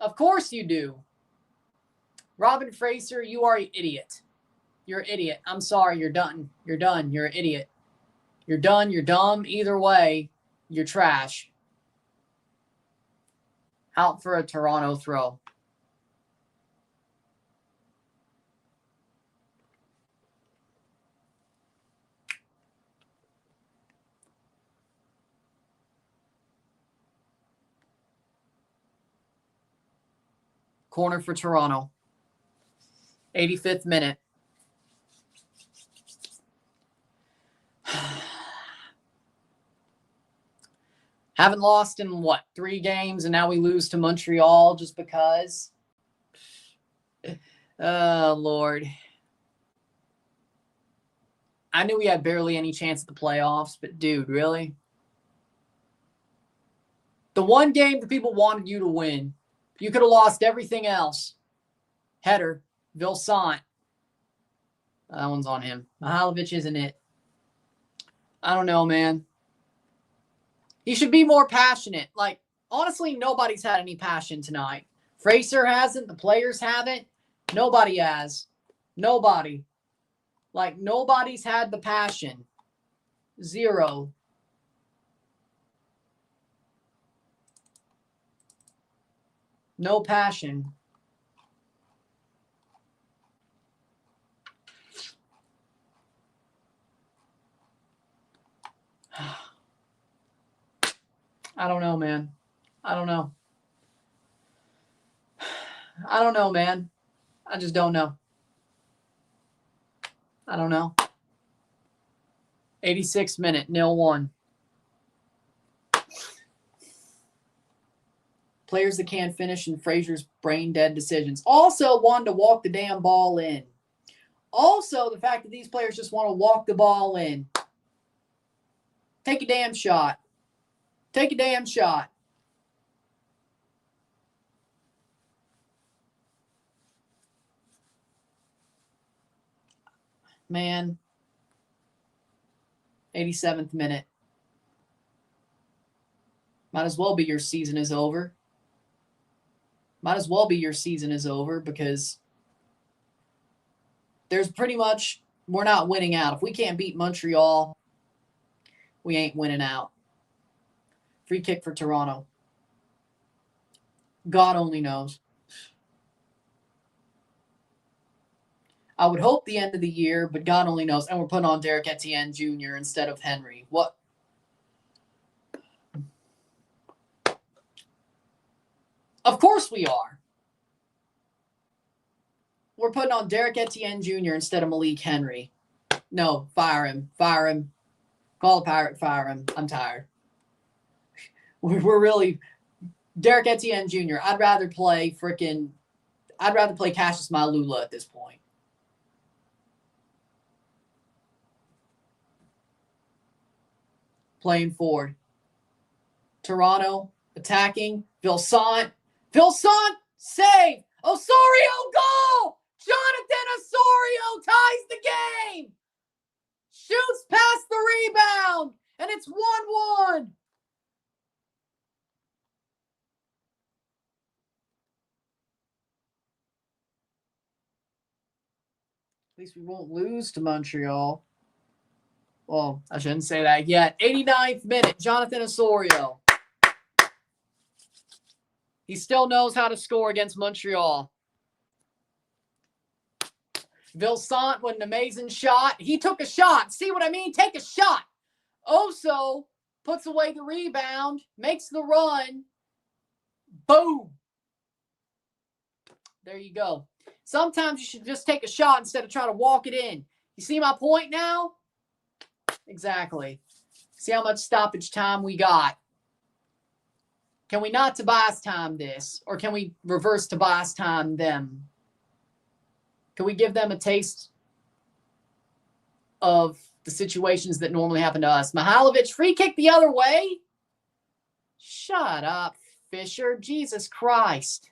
Of course you do. Robin Fraser, you are an idiot. You're an idiot. I'm sorry. You're done. You're done. You're an idiot. You're done. You're dumb. Either way, you're trash. Out for a Toronto throw. Corner for Toronto. 85th minute. Haven't lost in, 3 games, and now we lose to Montreal just because? Oh, Lord. I knew we had barely any chance at the playoffs, but dude, really? The one game that people wanted you to win, you could have lost everything else. Header, Vilsant. That one's on him. Mihailovic isn't it. I don't know, man. He should be more passionate. Like, honestly, nobody's had any passion tonight. Fraser hasn't. The players haven't. Nobody has. Nobody. Like, nobody's had the passion. Zero. No passion. I don't know, man. I don't know. I don't know, man. I just don't know. I don't know. 86th minute, 0-1. Players that can't finish and Fraser's brain-dead decisions. Also wanted to walk the damn ball in. Also, the fact that these players just want to walk the ball in. Take a damn shot. Take a damn shot. Man. 87th minute. Might as well be your season is over. Might as well be your season is over because there's pretty much, we're not winning out. If we can't beat Montreal, we ain't winning out. Free kick for Toronto. God only knows. I would hope the end of the year, but God only knows. And we're putting on Derek Etienne Jr. instead of Henry. What? Of course we are. We're putting on Derek Etienne Jr. instead of Malik Henry. No, fire him. Fire him. Call the pirate, fire him. I'm tired. We're really... Derek Etienne Jr. I'd rather play Cassius Malula at this point. Playing forward. Toronto attacking. Vilsant. Save. Osorio goal. Jonathan Osorio ties the game. Shoots past the rebound. And it's 1-1. At least we won't lose to Montreal. Well, I shouldn't say that yet. 89th minute, Jonathan Osorio. He still knows how to score against Montreal. Vilsant with an amazing shot. He took a shot. See what I mean? Take a shot. Oso puts away the rebound, makes the run. Boom. There you go. Sometimes you should just take a shot instead of trying to walk it in. You see my point now? Exactly. See how much stoppage time we got. Can we not Tobias time this? Or can we reverse Tobias time them? Can we give them a taste of the situations that normally happen to us? Mihailovic, free kick the other way? Shut up, Fisher. Jesus Christ.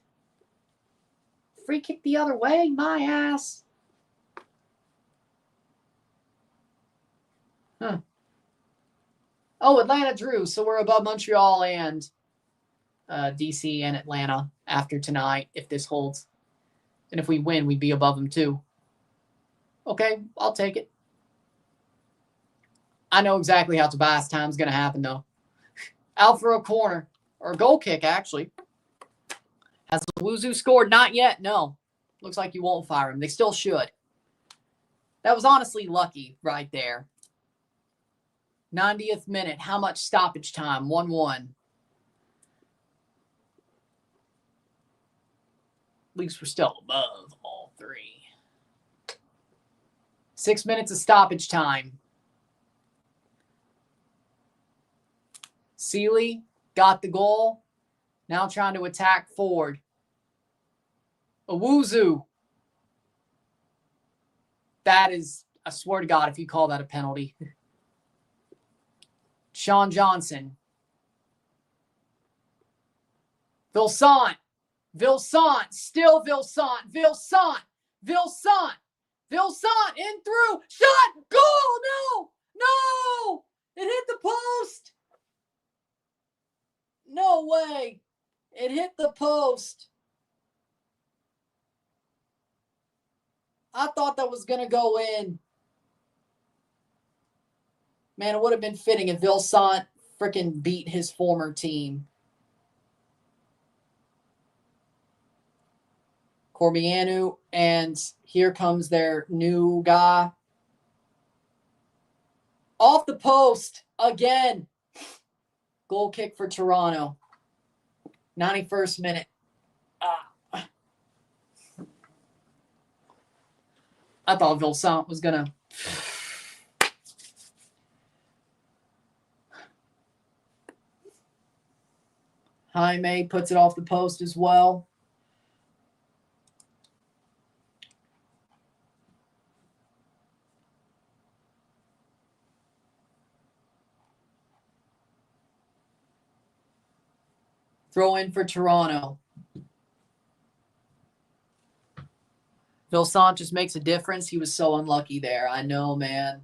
Free kick the other way? My ass. Huh. Oh, Atlanta drew, so we're above Montreal and DC and Atlanta after tonight, if this holds. And if we win, we'd be above them too. Okay, I'll take it. I know exactly how Tobias time's going to happen, though. Out for a corner, or a goal kick, actually. Has Wuzu scored? Not yet, no. Looks like you won't fire him. They still should. That was honestly lucky right there. 90th minute. How much stoppage time? 1-1. At least we're still above all three. 6 minutes of stoppage time. Seeley got the goal. Now trying to attack forward. Owuzu. That is, I swear to God, if you call that a penalty. Sean Johnson. Vilsant. Still Vilsant. In through. Shot. Goal. No. It hit the post. It hit the post. I thought that was going to go in. Man, it would have been fitting if Vilsaint freaking beat his former team. Corbianu, and here comes their new guy. Off the post again. Goal kick for Toronto. 91st minute. I thought Vilsaint was going to... Jaime puts it off the post as well. Throw in for Toronto. Vilsaint just makes a difference. He was so unlucky there. I know, man.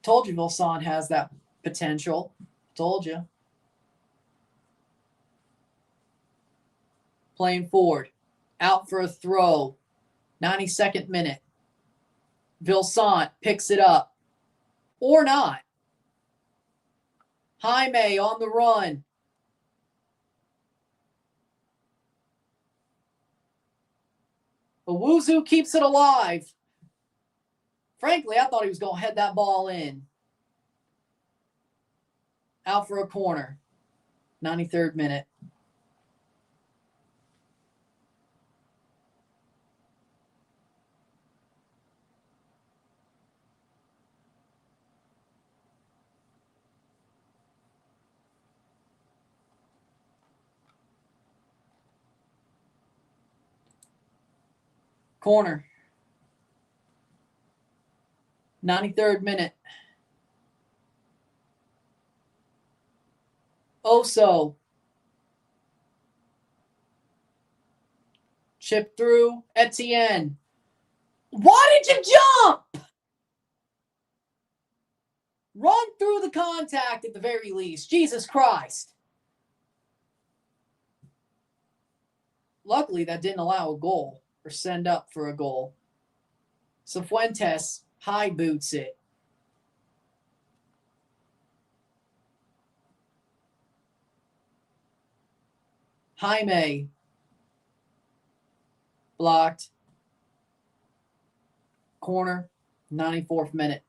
Told you Vilsaint has that potential. Told you. Playing forward. Out for a throw. 92nd minute. Vilsaint picks it up. Or not. Jaime on the run. Owusu keeps it alive. Frankly, I thought he was going to head that ball in. Out for a corner. 93rd minute. Corner. 93rd minute. Oso. Chip through. Etienne. Why did you jump? Run through the contact at the very least. Jesus Christ. Luckily, that didn't allow a goal or send up for a goal. Cifuentes high boots it. Jaime. Blocked. Corner. 94th minute.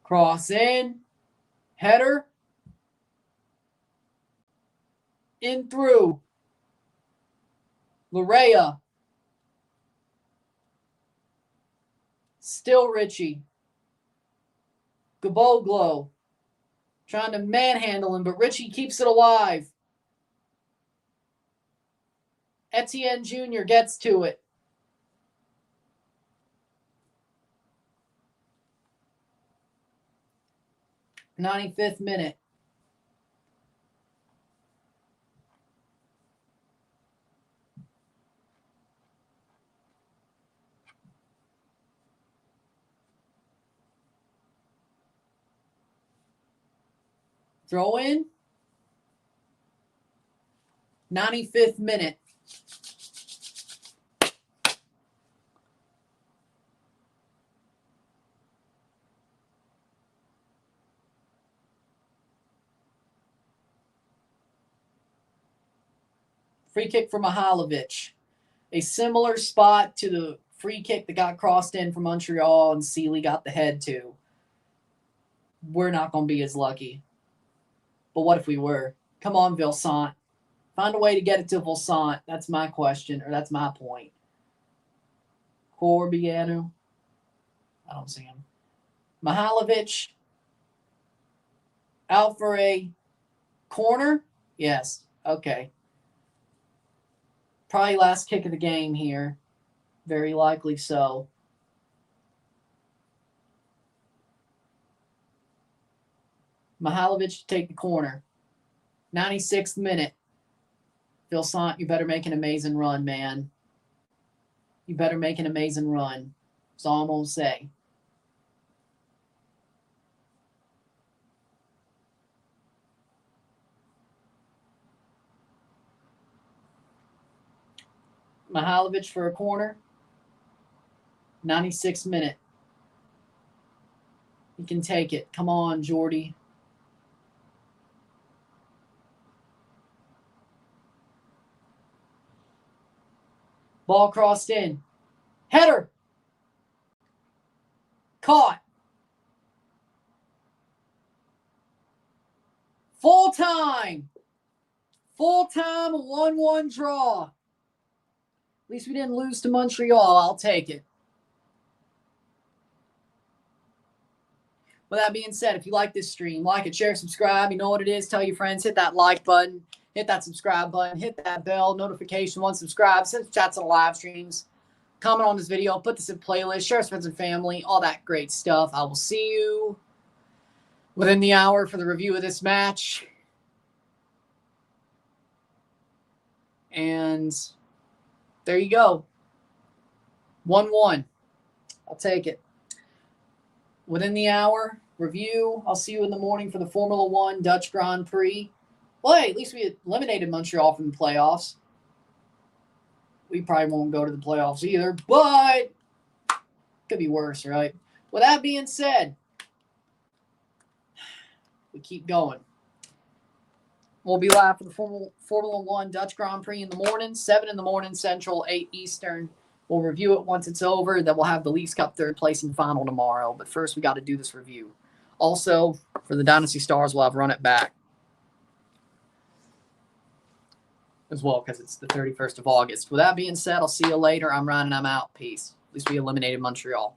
Cross in. Header. In through. Larea. Still Richie. Gaboglo. Trying to manhandle him, but Richie keeps it alive. Etienne Jr. gets to it. '95th minute. Throw in. 95th minute. Free kick for Mihailovic. A similar spot to the free kick that got crossed in from Montreal and Seeley got the head to. We're not going to be as lucky. But what if we were? Come on, Vilsaint. Find a way to get it to Vilsaint. That's my question, or that's my point. Corbianu. I don't see him. Mihailovic. Out for a corner? Yes. Okay. Probably last kick of the game here. Very likely so. Mihailovic to take the corner. 96th minute. Phil Sant, you better make an amazing run, man. You better make an amazing run. That's all I'm going to say. Mihailovic for a corner. 96th minute. He can take it. Come on, Jordy. Ball crossed in. Header. Caught. Full time. Full time, 1-1 draw. At least we didn't lose to Montreal. I'll take it. With that being said, if you like this stream, like it, share, subscribe. You know what it is. Tell your friends. Hit that like button. Hit that subscribe button. Hit that bell notification once subscribe. Send chats on the live streams. Comment on this video. Put this in playlist. Share with friends and family. All that great stuff. I will see you within the hour for the review of this match. And there you go. 1-1. I'll take it. Within the hour, review. I'll see you in the morning for the Formula One Dutch Grand Prix. Well, hey, at least we eliminated Montreal from the playoffs. We probably won't go to the playoffs either, but could be worse, right? With that being said, we keep going. We'll be live for the Formula One Dutch Grand Prix in the morning, 7 in the morning Central, 8 Eastern. We'll review it once it's over. Then we'll have the Leafs Cup third placing final tomorrow. But first, we got to do this review. Also, for the Dynasty Stars, we'll have Run It Back as well because it's the 31st of August. With that being said, I'll see you later. I'm Ryan and I'm out. Peace. At least we eliminated Montreal.